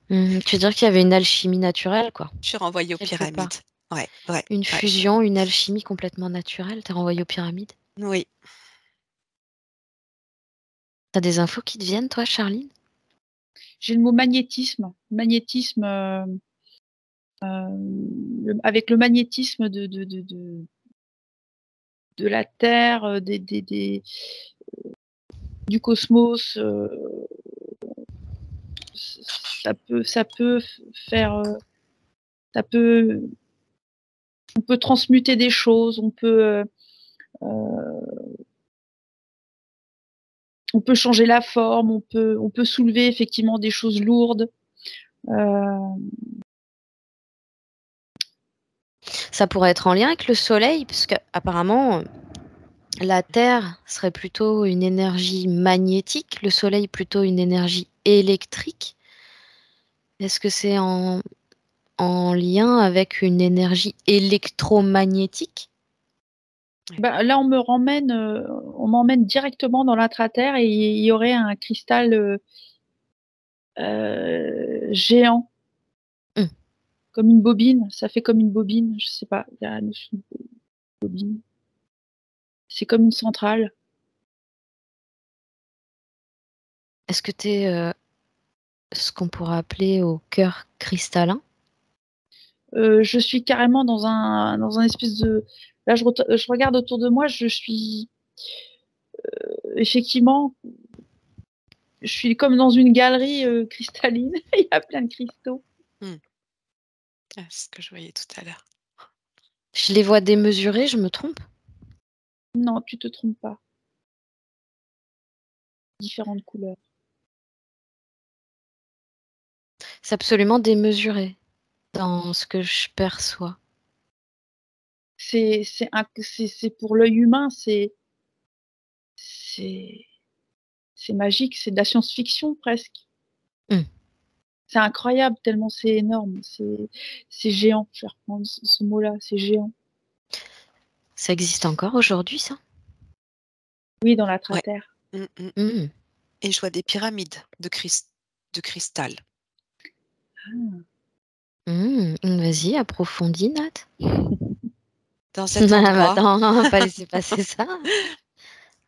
Mmh. Tu veux dire qu'il y avait une alchimie naturelle, quoi, Je suis renvoyée aux quelque part? pyramides. Ouais, ouais, Une ouais. fusion, une alchimie complètement naturelle, tu renvoyé aux pyramides? Oui. T'as des infos qui te viennent, toi, Charline? J'ai le mot magnétisme. Magnétisme, avec le magnétisme de la Terre, du cosmos, ça peut faire, ça peut on peut transmuter des choses, on peut changer la forme, on peut soulever effectivement des choses lourdes. Ça pourrait être en lien avec le soleil, parce qu'apparemment, la Terre serait plutôt une énergie magnétique, le soleil plutôt une énergie électrique. Est-ce que c'est en lien avec une énergie électromagnétique? Bah, là, on m'emmène directement dans l'intraterre et il y aurait un cristal géant, Mmh. comme une bobine. Ça fait comme une bobine, je sais pas, il y a la notion de bobine. C'est comme une centrale. Est-ce que tu es, ce qu'on pourrait appeler au cœur cristallin? Je suis carrément dans un espèce de. Là, je regarde autour de moi, je suis effectivement, je suis comme dans une galerie cristalline. Il y a plein de cristaux. Mmh. Ah, c'est ce que je voyais tout à l'heure. Je les vois démesurés, je me trompe? Non, tu te trompes pas. Différentes couleurs. C'est absolument démesuré dans ce que je perçois. C'est pour l'œil humain, c'est c'est magique, c'est de la science-fiction presque. Mmh. C'est incroyable tellement c'est énorme, c'est géant. Je vais reprendre ce mot-là, c'est géant. Ça existe encore aujourd'hui, ça? Oui, dans Ouais. l'intraterre. Mmh mh. Mmh. Et je vois des pyramides de cristal. Ah. Vas-y, approfondis, Nat. Dans cet Ah bah, endroit, attends, on va pas laisser passer ça.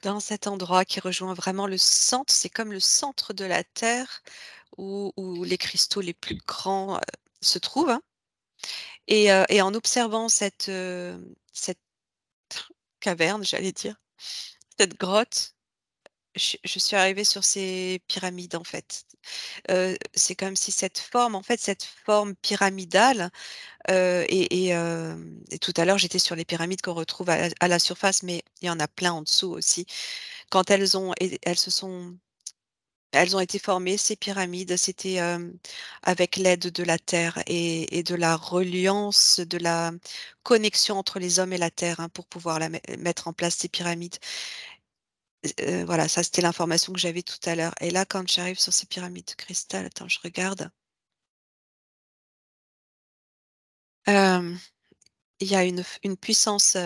dans cet endroit qui rejoint vraiment le centre. C'est comme le centre de la Terre où les cristaux les plus grands, se trouvent, hein. Et en observant cette caverne, j'allais dire, cette grotte, je suis arrivée sur ces pyramides, en fait. C'est comme si cette forme, en fait, cette forme pyramidale, et tout à l'heure, j'étais sur les pyramides qu'on retrouve à la surface, mais il y en a plein en dessous aussi. Quand elles ont été formées, ces pyramides, c'était, avec l'aide de la terre et de la reliance, de la connexion entre les hommes et la terre, hein, pour pouvoir mettre en place ces pyramides. Voilà, ça, c'était l'information que j'avais tout à l'heure. Et là, quand j'arrive sur ces pyramides de cristal, attends, je regarde. Euh, il y a une puissance,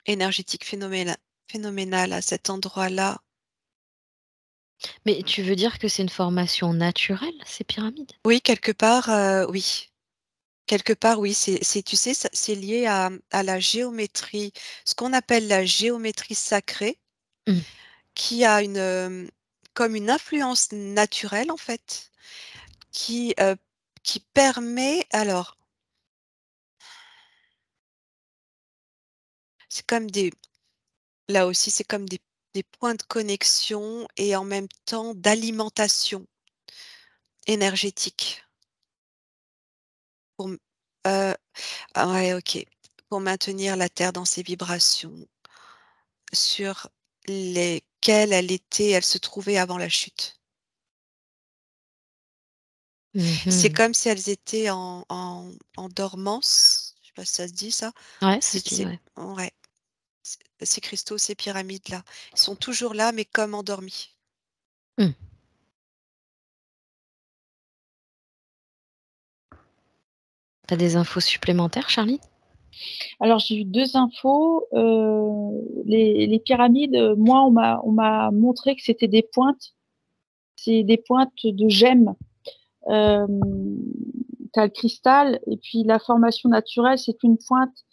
énergétique phénoménale à cet endroit-là. Mais tu veux dire que c'est une formation naturelle, ces pyramides? Oui, quelque part, oui. Quelque part, oui, tu sais, c'est lié à la géométrie, ce qu'on appelle la géométrie sacrée, Mmh. qui a comme une influence naturelle, en fait, qui permet, alors, c'est comme là aussi, c'est comme des points de connexion et en même temps d'alimentation énergétique. Pour, m- ah ouais, ok. Pour maintenir la Terre dans ses vibrations sur lesquelles elle se trouvait avant la chute. C'est Mmh. comme si elles étaient en dormance. Je sais pas si ça se dit ça. Ouais, ça se dit, ouais. Ouais, ces cristaux, ces pyramides-là. Ils sont toujours là, mais comme endormis. Mmh. Tu des infos supplémentaires, Charlie? Alors j'ai eu 2 infos. Les pyramides, moi on m'a montré que c'était des pointes. C'est des pointes de gemmes. Tu le cristal et puis la formation naturelle, c'est une pointe.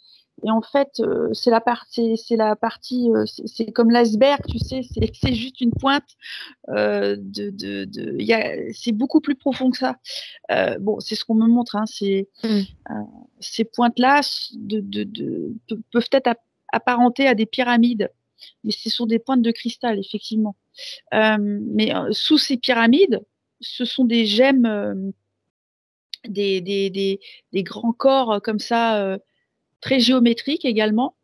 Et en fait, c'est la partie, c'est comme l'iceberg, tu sais, c'est juste une pointe. C'est beaucoup plus profond que ça. Bon, c'est ce qu'on me montre, hein, Mmh. ces pointes-là peuvent être apparentées à des pyramides, mais ce sont des pointes de cristal, effectivement. Mais sous ces pyramides, ce sont des gemmes, des grands corps comme ça, très géométriques également.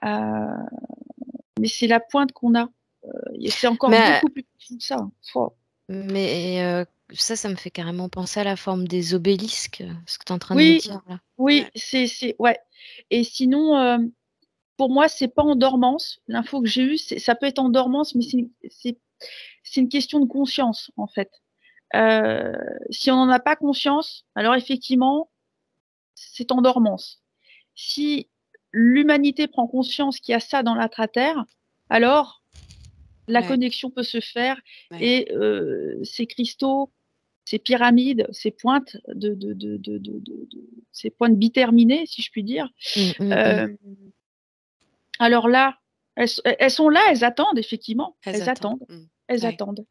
Euh, mais c'est la pointe qu'on a. Et c'est encore Mais beaucoup plus profond que ça. Faut- mais ça me fait carrément penser à la forme des obélisques, ce que tu es en train de me Oui, dire là. oui, Ouais, ouais. Et sinon, pour moi, c'est pas en dormance. L'info que j'ai eue, ça peut être en dormance, mais c'est une question de conscience, en fait. Euh, si on n'en a pas conscience, alors effectivement, c'est en dormance. Si l'humanité prend conscience qu'il y a ça dans l'intra-terre, alors la ouais, connexion peut se faire ouais. et ces cristaux, ces pyramides, ces pointes biterminées, si je puis dire, Mmh, mmh, mmh. euh, alors là, elles sont là, elles attendent, effectivement, Elles elles attendent. attendent, Mm. elles Ouais. attendent.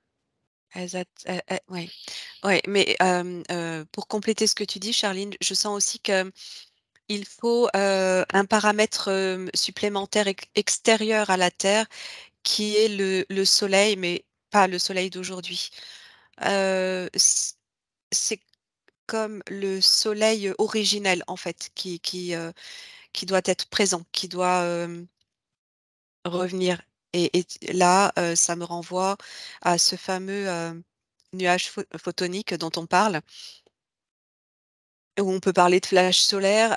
Ouais. Ouais, mais pour compléter ce que tu dis, Charline, je sens aussi que il faut un paramètre supplémentaire extérieur à la Terre qui est le soleil, mais pas le soleil d'aujourd'hui. C'est comme le soleil originel, en fait, qui doit être présent, qui doit revenir. Et là, ça me renvoie à ce fameux nuage photonique dont on parle, où on peut parler de flash solaire,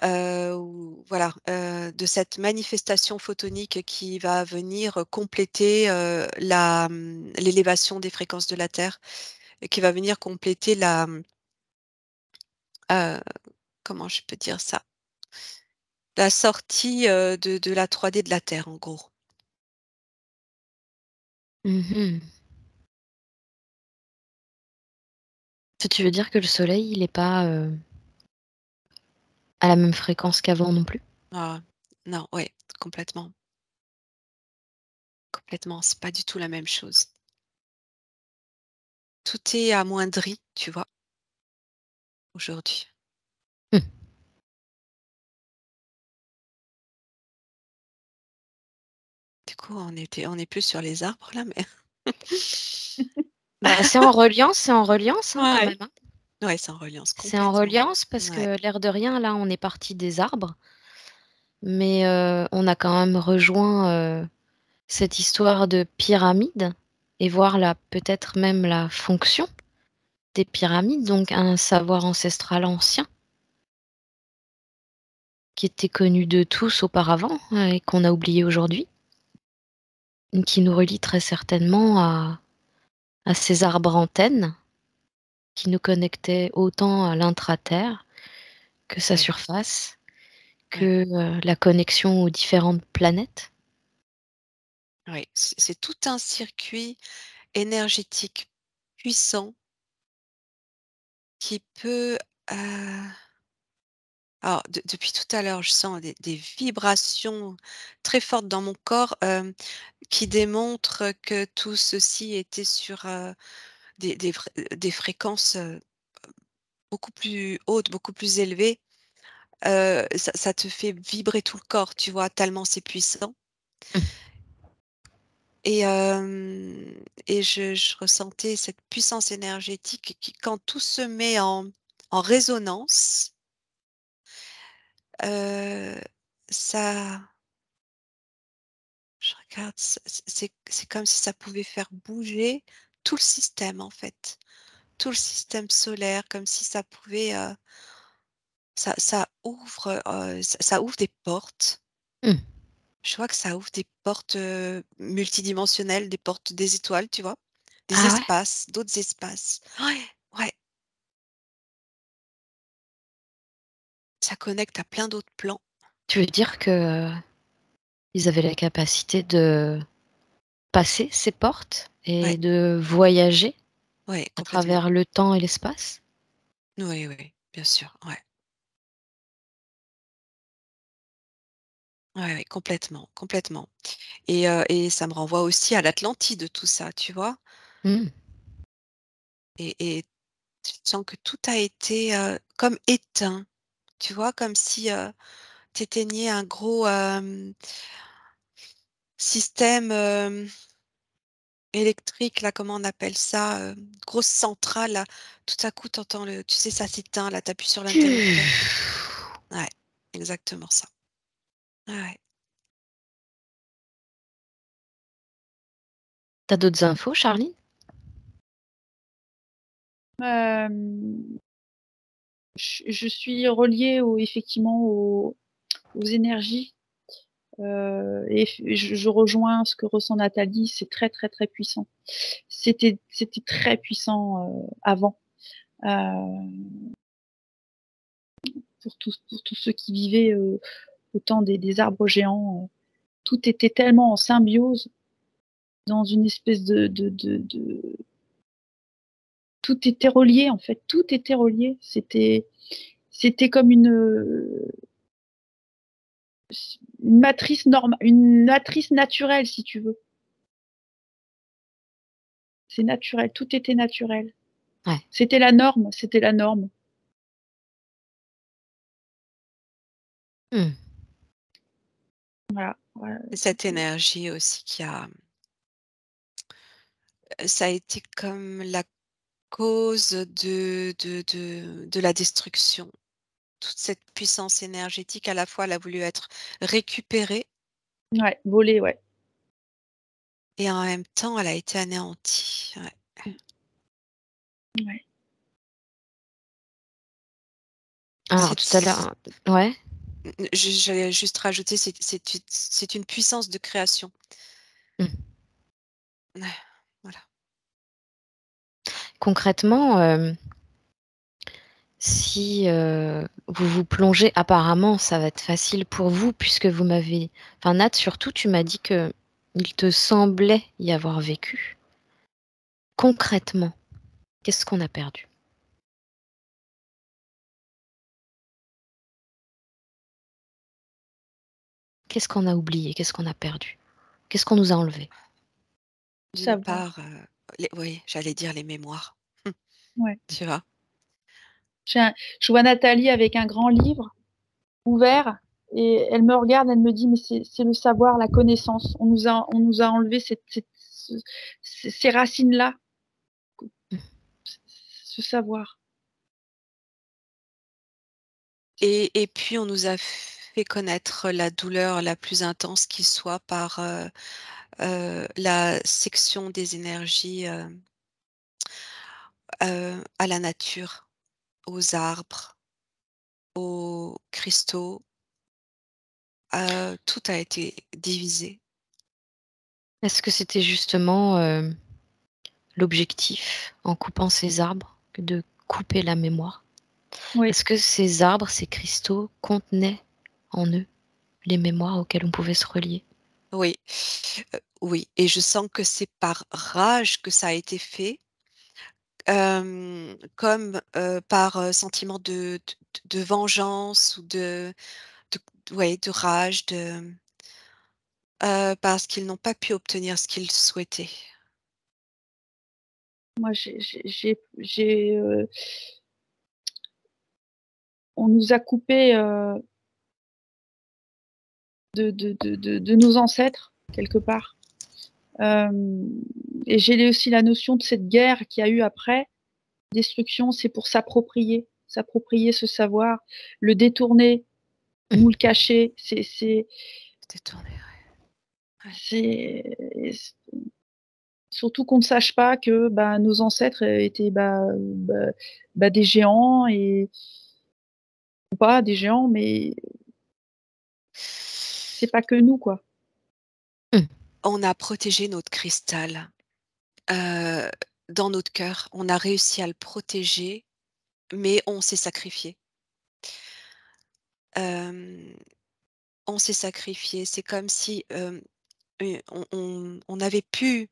ou voilà, de cette manifestation photonique qui va venir compléter l'élévation des fréquences de la Terre, et qui va venir compléter euh, comment je peux dire ça? La sortie de la 3D de la Terre, en gros. Mmh. Tu veux dire que le soleil, il est pas, à la même fréquence qu'avant non plus? Ah, non, ouais, complètement. complètement. C'est pas du tout la même chose. Tout est amoindri, tu vois, aujourd'hui. Mmh. Du coup, on est plus sur les arbres là, mais Bah, c'est en reliance, hein, quand ouais. même, hein. Ouais, c'est en reliance C'est en complètement. reliance parce Ouais, que l'air de rien, là, on est parti des arbres, mais on a quand même rejoint, cette histoire de pyramide et voir la peut-être même la fonction des pyramides, donc un savoir ancestral ancien qui était connu de tous auparavant, et qu'on a oublié aujourd'hui, qui nous relie très certainement à ces arbres antennes qui nous connectaient autant à l'intra-terre que sa ouais, surface, ouais, que, la connexion aux différentes planètes. ouais. C'est tout un circuit énergétique puissant qui peut, alors depuis tout à l'heure, je sens des vibrations très fortes dans mon corps, qui démontrent que tout ceci était sur, des fréquences, beaucoup plus hautes, beaucoup plus élevées. Ça te fait vibrer tout le corps, tu vois? Tellement c'est puissant Mmh. et hem et je ressentais cette puissance énergétique qui quand tout se met en résonance, heu, ça je regarde, c'est comme si ça pouvait faire bouger tout le système, en fait. Tout le système solaire, comme si ça pouvait, ça ouvre, ça ouvre des portes. Mmh. Je vois que ça ouvre des portes, multidimensionnelles, des portes des étoiles, tu vois? Des Ah ouais? espaces, d'autres espaces. Ouais, ouais, ça connecte à plein d'autres plans. Tu veux dire que, ils avaient la capacité de passer ces portes Ouais, et de voyager ouais, à complètement. travers le temps et l'espace? Oui, oui, bien sûr, ouais. Ouais, ouais, complètement, complètement et ça me renvoie aussi à l'Atlantide, tout ça, tu vois? Mmh. Et tu sens que tout a été, comme éteint, tu vois? Comme si, tu éteignais un gros, système, électrique là, comment on appelle ça? Grosse centrale là, tout à coup tu entends le tu sais, ça s'éteint là, tu appuies sur l'interrupteur. Ouais, exactement ça. Ouais, ouais. Tu d'autres infos, Charline? Hem, je suis reliée effectivement aux énergies, et je rejoins ce que ressent Nathalie, c'est très, très, très puissant. C'était très puissant, avant, heu, pour tous ceux qui vivaient, au temps des arbres géants, tout était tellement en symbiose dans une espèce de tout était relié, en fait, tout était relié. C'était comme une matrice naturelle, si tu veux. C'est naturel, tout était naturel. Ouais. C'était la norme, c'était la norme. Mmh. Voilà, voilà, Et cette c'était énergie aussi qui a ça a été comme la cause de la destruction. Toute cette puissance énergétique, à la fois, elle a voulu être récupérée ouais, volé, ouais. et en même temps, elle a été anéantie. Ouais. Ouais. Alors C'est tout à l'heure, ouais, j'allais juste rajouter, c'est une puissance de création. mmh. Ouais, voilà. Concrètement, si, vous vous plongez apparemment ça va être facile pour vous puisque vous m'avez enfin Nat surtout tu m'as dit que il te semblait y avoir vécu. Concrètement, qu'est-ce qu'on a perdu? Qu'est-ce qu'on a oublié? Qu'est-ce qu'on a perdu? Qu'est-ce qu'on nous a enlevé? d'une Savoir. part, oui, j'allais dire les mémoires. Ouais. Tu vois? Je vois Nathalie avec un grand livre ouvert et elle me regarde, elle me dit: «Mais c'est le savoir, la connaissance. On nous a enlevé ces racines-là, Mmh. ce savoir». Et puis on nous a fait connaître la douleur la plus intense qui soit par, la section des énergies, à la nature, aux arbres, aux cristaux, tout a été divisé. Est-ce que c'était justement, l'objectif, en coupant ces arbres, que de couper la mémoire? Oui, Est-ce que ces arbres, ces cristaux contenaient en eux les mémoires auxquelles on pouvait se relier? Oui, oui, et je sens que c'est par rage que ça a été fait, comme, par, sentiment de vengeance ou de ouais, de rage, parce qu'ils n'ont pas pu obtenir ce qu'ils souhaitaient. moi on nous a coupé, de nos ancêtres quelque part. Hem et j'ai aussi la notion de cette guerre qu'il y a eu après, destruction, c'est pour s'approprier ce savoir, le détourner, Mmh. nous le cacher. Détourné, ouais. Ouais. C'est surtout qu'on ne sache pas que, bah, nos ancêtres étaient, des géants et ou pas des géants, mais c'est pas que nous, quoi. Mmh. On a protégé notre cristal, heu, dans notre cœur. On a réussi à le protéger, mais on s'est sacrifié. Hem, on s'est sacrifié. C'est comme si, on avait pu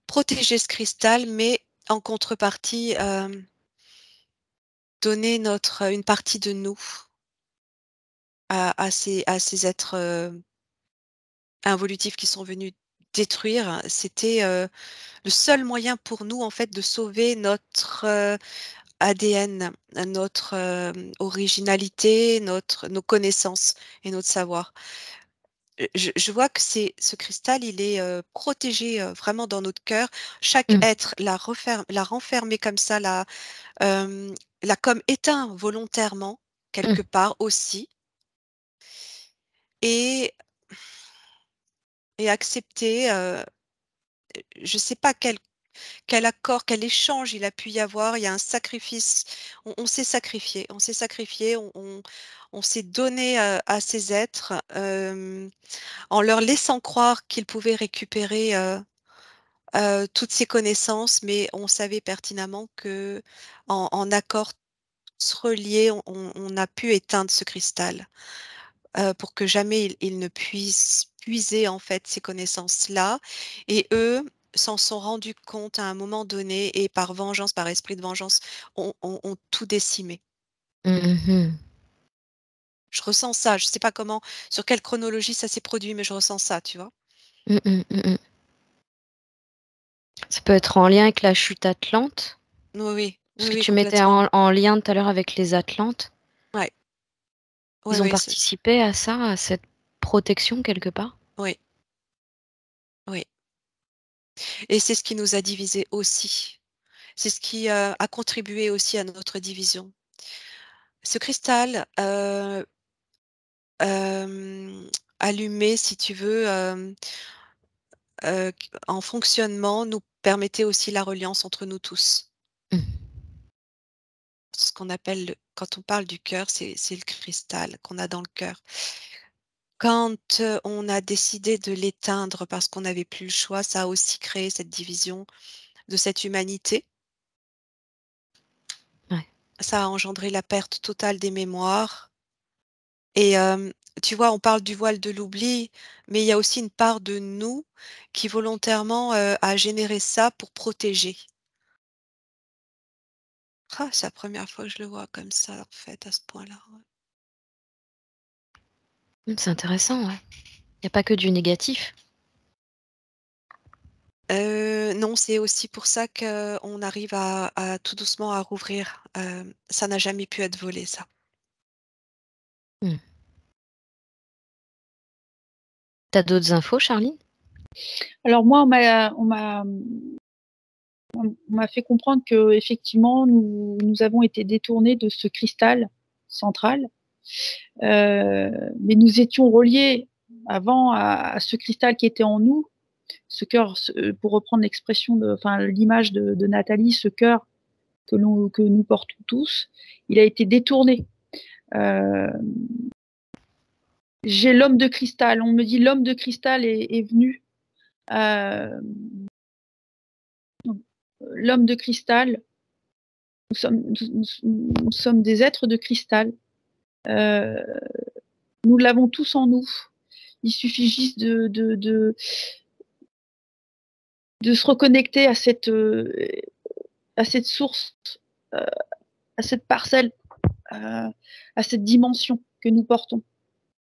protéger ce cristal, mais en contrepartie, donner une partie de nous à ces êtres, involutifs qui sont venus détruire. C'était, le seul moyen pour nous, en fait, de sauver notre, ADN, notre, originalité, nos connaissances et notre savoir. Je vois que c'est ce cristal, il est, protégé, vraiment dans notre cœur. Chaque Mmh. être l'a renfermé comme ça, l'a comme éteint volontairement, Mmh. quelque part aussi, et accepté, je sais pas quel accord, quel échange il a pu y avoir. Il y a un sacrifice. On s'est sacrifié, on s'est donné, à ces êtres, en leur laissant croire qu'ils pouvaient récupérer, toutes ces connaissances, mais on savait pertinemment qu'en accord, se relier, on a pu éteindre ce cristal, pour que jamais ils ne puissent puiser, en fait, ces connaissances-là, et eux s'en sont rendus compte à un moment donné et par vengeance, par esprit de vengeance, ont tout décimé. Mmh mh. Je ressens ça, je sais pas sur quelle chronologie ça s'est produit, mais je ressens ça, tu vois? Mmh mh. Mmh mh. Ça peut être en lien avec la chute atlante? Oui, oui, Parce oui, que oui, tu mettais complètement. en lien tout à l'heure avec les Atlantes. Ouais, ouais, Ils ont ouais, participé à ça, à cette protection quelque part? oui, oui, et c'est ce qui nous a divisés aussi. C'est ce qui, a contribué aussi à notre division. Ce cristal, allumé, si tu veux, en fonctionnement, nous permettait aussi la reliance entre nous tous. Mmh. Ce qu'on appelle quand on parle du cœur, c'est le cristal qu'on a dans le cœur. Quand, on a décidé de l'éteindre parce qu'on n'avait plus le choix, ça a aussi créé cette division de cette humanité. Ouais. Ça a engendré la perte totale des mémoires. Et tu vois, on parle du voile de l'oubli, mais il y a aussi une part de nous qui volontairement, a généré ça pour protéger. Ah, c'est la première fois que je le vois comme ça, en fait, à ce point-là, ouais. Mmh, c'est intéressant, ouais. Il y a pas que du négatif. non, c'est aussi pour ça qu'on arrive à tout doucement à rouvrir. Ça n'a jamais pu être volé, ça. Mmh. Tu d'autres infos, Charline? Alors moi, on m'a fait comprendre que effectivement nous avons été détournés de ce cristal central, mais nous étions reliés avant à ce cristal qui était en nous, ce cœur, pour reprendre l'expression enfin l'image de Nathalie, ce cœur que nous portons tous, il a été détourné. J'ai l'homme de cristal. On me dit l'homme de cristal est venu. L'homme de cristal, nous sommes des êtres de cristal. Nous l'avons tous en nous. Il suffit juste de se reconnecter à cette source, à cette parcelle, à cette dimension que nous portons.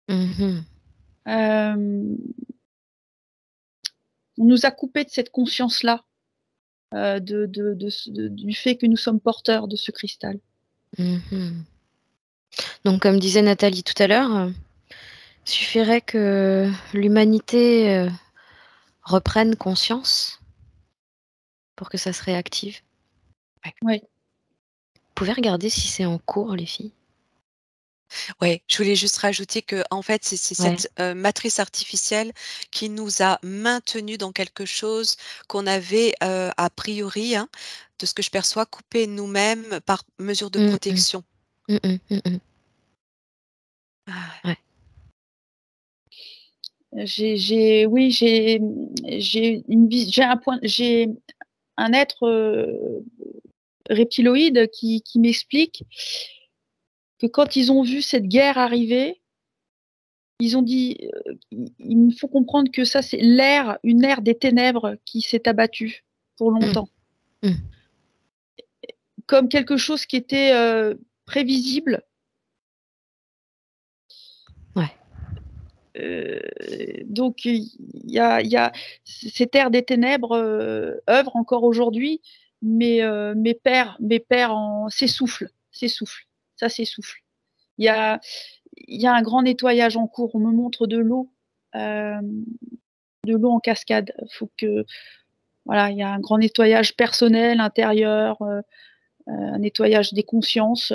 Mmh. On nous a coupé de cette conscience-là, du fait que nous sommes porteurs de ce cristal. Mmh. Donc comme disait Nathalie tout à l'heure, suffirait que l'humanité, reprenne conscience pour que ça se réactive. Ouais. Vous pouvez regarder si c'est en cours, les filles? Ouais, je voulais juste rajouter que en fait, c'est Ouais. cette, matrice artificielle qui nous a maintenus dans quelque chose qu'on avait, a priori, hein, de ce que je perçois, coupé nous-mêmes par mesure de Mmh mh. protection. Mmh mh. Mmh mh. Ah Ouais. J'ai un être reptiloïde qui m'explique que quand ils ont vu cette guerre arriver, ils ont dit, il me faut comprendre que ça c'est une ère des ténèbres qui s'est abattue pour Mmh. longtemps, Mmh. comme quelque chose qui était prévisible. Ouais. Donc il y a cette ère des ténèbres œuvre encore aujourd'hui, mais mes pères s'essoufflent, ça s'essouffle. Il y a il y a un grand nettoyage en cours. On me montre de l'eau en cascade. Faut que voilà, il y a un grand nettoyage personnel, intérieur, un nettoyage des consciences,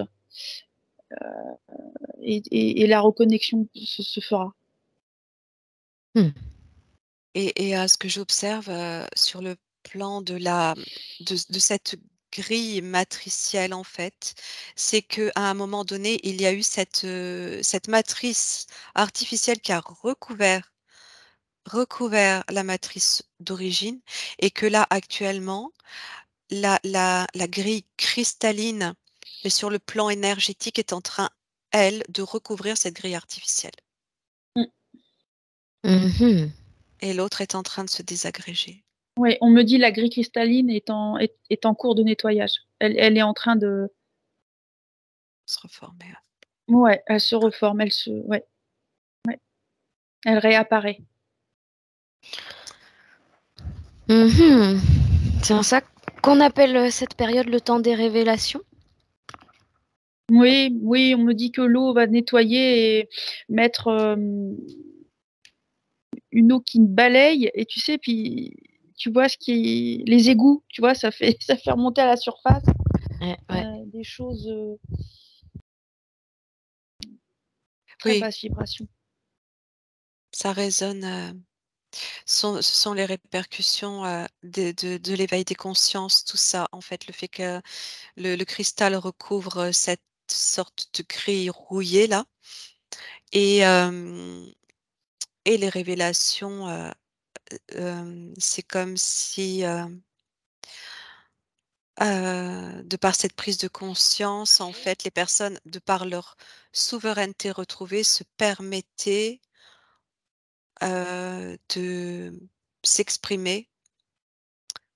et la reconnexion se fera. Mmh. et à ce que j'observe, sur le plan de cette grille matricielle, en fait, c'est qu'à un moment donné, il y a eu cette matrice artificielle qui a recouvert la matrice d'origine et que là, actuellement, la grille cristalline, mais sur le plan énergétique, est en train, elle, de recouvrir cette grille artificielle Mmh. Mmh. et l'autre est en train de se désagréger, Oui, on me dit la grille cristalline est en cours de nettoyage. Elle est en train de se reformer. ouais, elle se reforme, ouais, ouais, elle réapparaît. Mmh. C'est en ça qu'on appelle, cette période le temps des révélations? Oui, oui, on me dit que l'eau va nettoyer et mettre, une eau qui balaye et tu sais, puis tu vois ce qui les égouts, tu vois, ça fait remonter à la surface, Ouais, ouais. des choses, très Oui, basse vibration. ça résonne, ce sont les répercussions, de l'éveil des consciences, tout ça, en fait, le fait que le cristal recouvre cette sorte de grille rouillée là et hem et les révélations, c'est comme si, de par cette prise de conscience, en fait, les personnes, de par leur souveraineté retrouvée, se permettaient, de s'exprimer,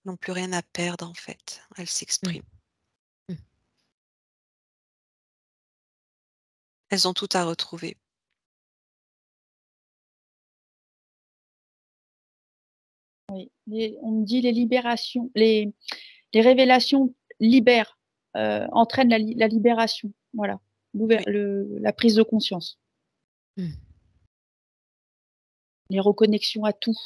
n'ont plus rien à perdre, en fait. Elles Mmh. s'expriment. Mmh. Elles ont tout à retrouver. Oui. On me dit les libérations, les révélations libèrent, entraînent la libération. Voilà, Oui. la prise de conscience. Mmh. Les reconnexions à tout.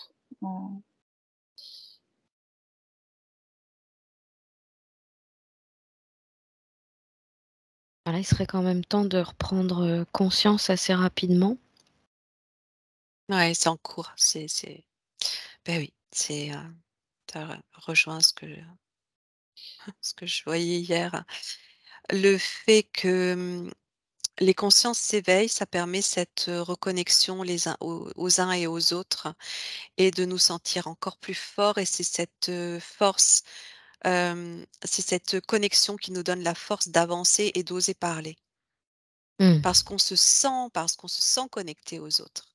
Voilà, il serait quand même temps de reprendre conscience assez rapidement. Ouais, c'est en cours. Ben oui, tu as rejoint ce que je voyais hier. Le fait que les consciences s'éveillent, ça permet cette reconnexion les uns aux uns et aux autres et de nous sentir encore plus forts. Et c'est cette force, c'est cette connexion qui nous donne la force d'avancer et d'oser parler. Mmh. Parce qu'on se sent connecté aux autres.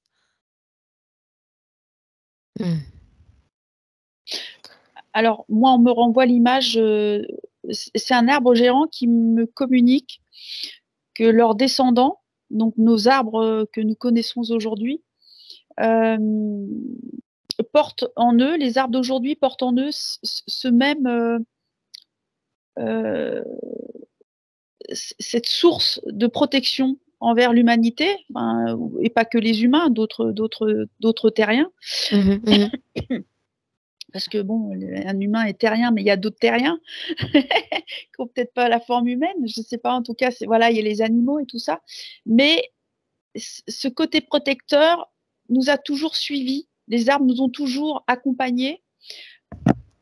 Mmh. Alors moi, on me renvoie l'image, c'est un arbre géant qui me communique que leurs descendants, donc nos arbres, que nous connaissons aujourd'hui, portent en eux, les arbres d'aujourd'hui portent en eux ce même, cette source de protection envers l'humanité, et pas que les humains, d'autres terriens. Mmh mh. Mmh. Parce que bon, un humain est terrien, mais il y a d'autres terriens qui ont peut-être pas la forme humaine, je sais pas, en tout cas, voilà, il y a les animaux et tout ça. Mais ce côté protecteur nous a toujours suivis, les arbres nous ont toujours accompagnés,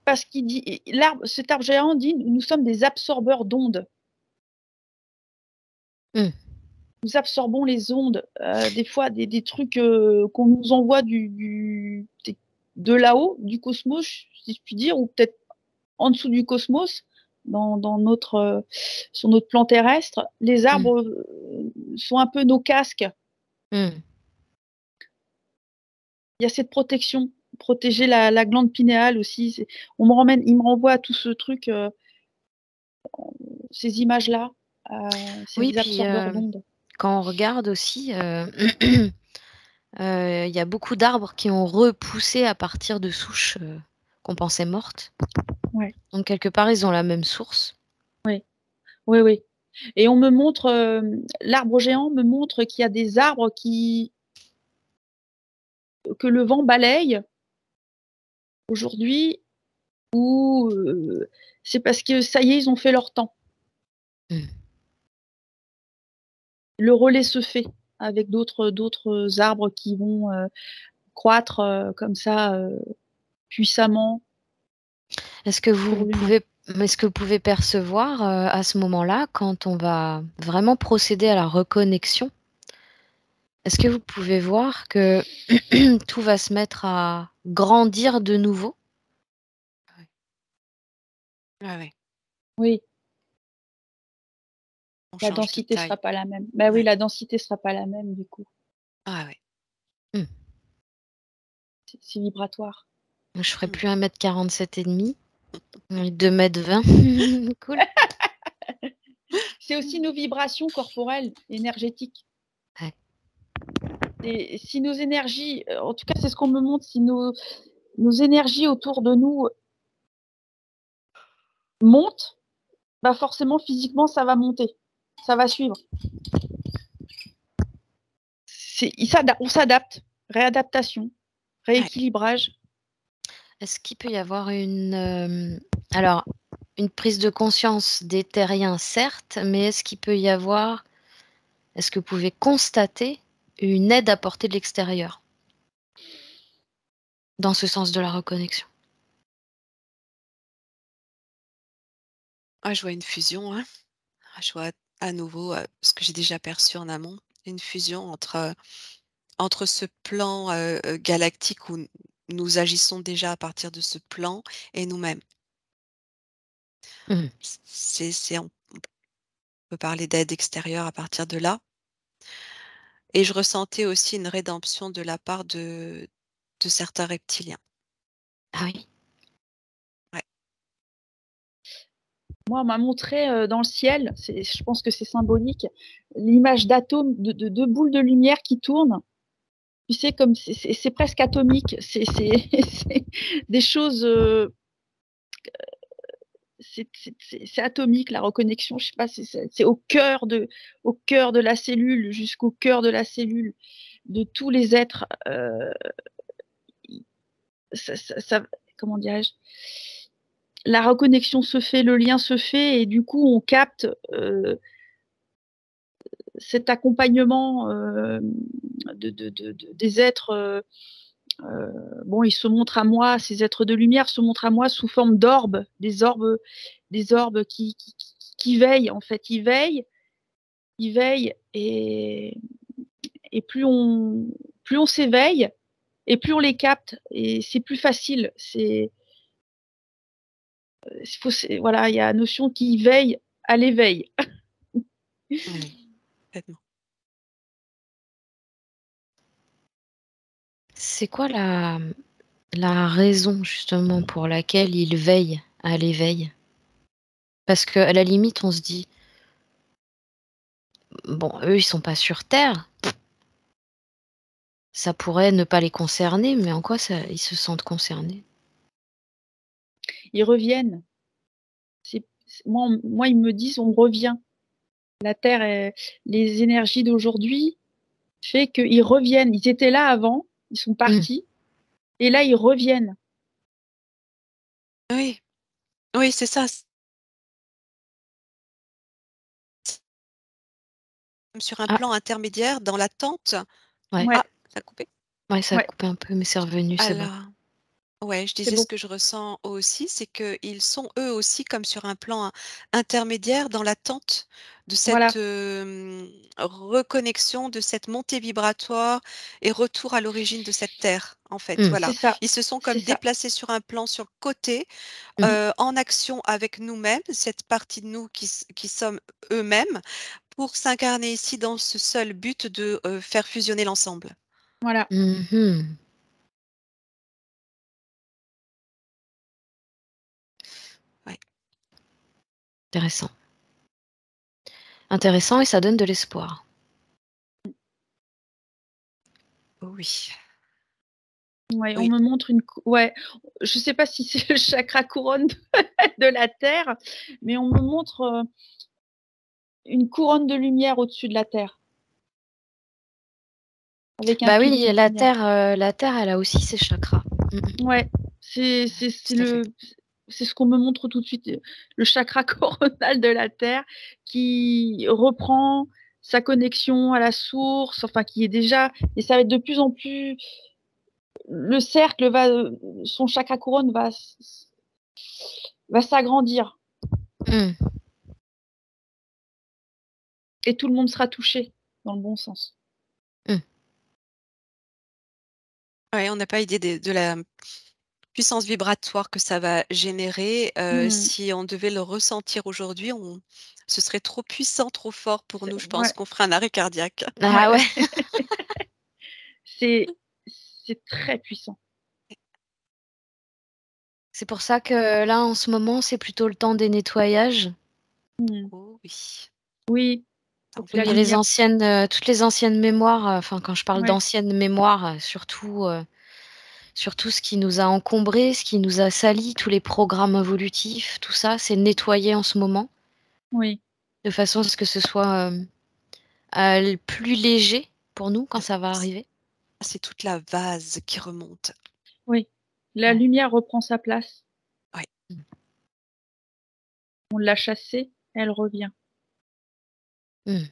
parce qu'il dit, cet arbre géant dit: «Nous sommes des absorbeurs d'ondes». Mmh. Nous absorbons les ondes, des fois des trucs, qu'on nous envoie de là-haut, du cosmos, si je puis dire, ou peut-être en dessous du cosmos, dans notre, sur notre plan terrestre. Les Mmh. arbres, sont un peu nos casques. Mmh. Il y a cette protection, protéger la glande pinéale aussi, il me renvoie à tout ce truc, ces images-là, c'est Oui, des puis, absorbeurs d'ondes. quand on regarde aussi, il y a beaucoup d'arbres qui ont repoussé à partir de souches qu'on pensait mortes. Ouais, Donc quelque part, ils ont la même source. oui, oui, oui, et on me montre, l'arbre géant me montre qu'il y a des arbres que le vent balaye aujourd'hui, ou c'est parce que ça y est, ils ont fait leur temps. Mmh. Le relais se fait avec d'autres arbres qui vont, croître, comme ça, puissamment Est-ce que pour vous l'humain. pouvez est-ce que vous pouvez percevoir, à ce moment-là, quand on va vraiment procéder à la reconnexion, est-ce que vous pouvez voir que tout va se mettre à grandir de nouveau? Ouais. Ouais, ouais, Oui, on la change de densité taille. sera pas la même. Bah oui, Ouais. la densité sera pas la même du coup. Ah ouais. Mmh. C'est vibratoire. Je ferai Mmh. plus 1,47 m et demi, 2,20 m. Cool. C'est aussi nos vibrations corporelles, énergétiques. Ouais. Et si nos énergies, en tout cas, c'est ce qu'on me montre, si nos énergies autour de nous montent, bah forcément physiquement ça va monter, ça va suivre. On s'adapte, réadaptation, Ouais. rééquilibrage. Est-ce qu'il peut y avoir alors une prise de conscience des terriens, certes, mais est-ce que vous pouvez constater une aide apportée de l'extérieur, dans ce sens de la reconnexion? Ah, je vois une fusion, hein. Ah, je vois à nouveau, ce que j'ai déjà perçu en amont, une fusion entre ce plan, galactique où nous agissons déjà à partir de ce plan et nous-mêmes. Mmh. On peut parler d'aide extérieure à partir de là, et je ressentais aussi une rédemption de la part de certains reptiliens. Ah oui? Ouais. Moi, on m'a montré, dans le ciel, je pense que c'est symbolique, l'image d'atomes, de boules de lumière qui tournent, tu sais, comme c'est presque atomique. C'est des choses. C'est atomique, la reconnexion. Je sais pas, c'est au cœur de la cellule, jusqu'au cœur de la cellule, de tous les êtres. Comment dirais-je? La reconnexion se fait, le lien se fait, et du coup, on capte cet accompagnement des êtres. Bon, ils se montrent à moi, ces êtres de lumière se montrent à moi sous forme d'orbes, des orbes qui veillent, en fait. Ils veillent, et plus on s'éveille, et plus on les capte, et c'est plus facile. Voilà, il y a la notion qui veille à l'éveil. Oui, complètement. C'est quoi la raison justement pour laquelle ils veillent à l'éveil? Parce qu'à la limite, on se dit: «Bon, eux, ils sont pas sur terre, ça pourrait ne pas les concerner», mais en quoi ça ils se sentent concernés? Ils reviennent. Moi, ils me disent: «On revient». La Terre, les énergies d'aujourd'hui fait qu'ils reviennent. Ils étaient là avant, ils sont Mmh. partis, et là, ils reviennent. Oui, oui, c'est ça. Sur un Ah, plan intermédiaire dans l'attente. ouais, Ouais, Ah, ça a coupé? ouais, ça a ouais, coupé un peu, mais c'est revenu, c'est bon. Alors, ouais, je c'est disais bon. ce que je ressens aussi, c'est qu'ils sont eux aussi comme sur un plan intermédiaire dans l'attente de cette, Voilà, reconnexion, de cette montée vibratoire et retour à l'origine de cette terre, en fait, Mmh. c'est voilà. ça, Ils se sont c'est comme ça. déplacés sur un plan sur le côté, Mmh. en action avec nous-mêmes, cette partie de nous qui sommes eux-mêmes, pour s'incarner ici dans ce seul but de, faire fusionner l'ensemble. Voilà. Mmh. Ouais. Intéressant. Intéressant et ça donne de l'espoir. Oui. Ouais, on Oui. me montre ouais, je sais pas si c'est le chakra couronne de la Terre, mais on me montre, une couronne de lumière au-dessus de la Terre, avec un Bah pilier oui, de lumière. la terre, elle a aussi ses chakras. Mmh mh. Ouais, c'est Tout à fait. c'est ce qu'on me montre tout de suite, le chakra coronal de la Terre, qui reprend sa connexion à la source, enfin qui est déjà, et ça va être de plus en plus, le cercle va, son chakra couronne va s'agrandir, Mmh. et tout le monde sera touché dans le bon sens. Mmh. Ouais, on n'a pas idée de la puissance vibratoire que ça va générer. Mmh. Si on devait le ressentir aujourd'hui, ce serait trop puissant, trop fort pour nous. Je pense Ouais, qu'on ferait un arrêt cardiaque. Ah ouais, ouais. c'est c'est très puissant. C'est pour ça que là, en ce moment, c'est plutôt le temps des nettoyages. Mmh. Oh oui, Oui, faut que la Oui, les lumière. anciennes, toutes les anciennes mémoires, enfin, quand je parle Ouais, d'anciennes mémoires, surtout ce qui nous a encombrés, ce qui nous a salis, tous les programmes évolutifs, tout ça, c'est nettoyé en ce moment, oui, de façon à ce que ce soit, l plus léger pour nous quand ça va arriver. c'est toute la vase qui remonte. oui. La Ouais. lumière reprend sa place. Ouais. Mmh. On l'a chassée, elle revient. Mmh.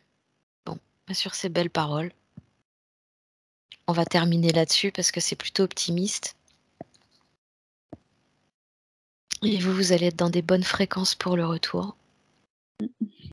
Bon, bah, sur ces belles paroles, on va terminer là-dessus parce que c'est plutôt optimiste et vous, vous allez être dans des bonnes fréquences pour le retour.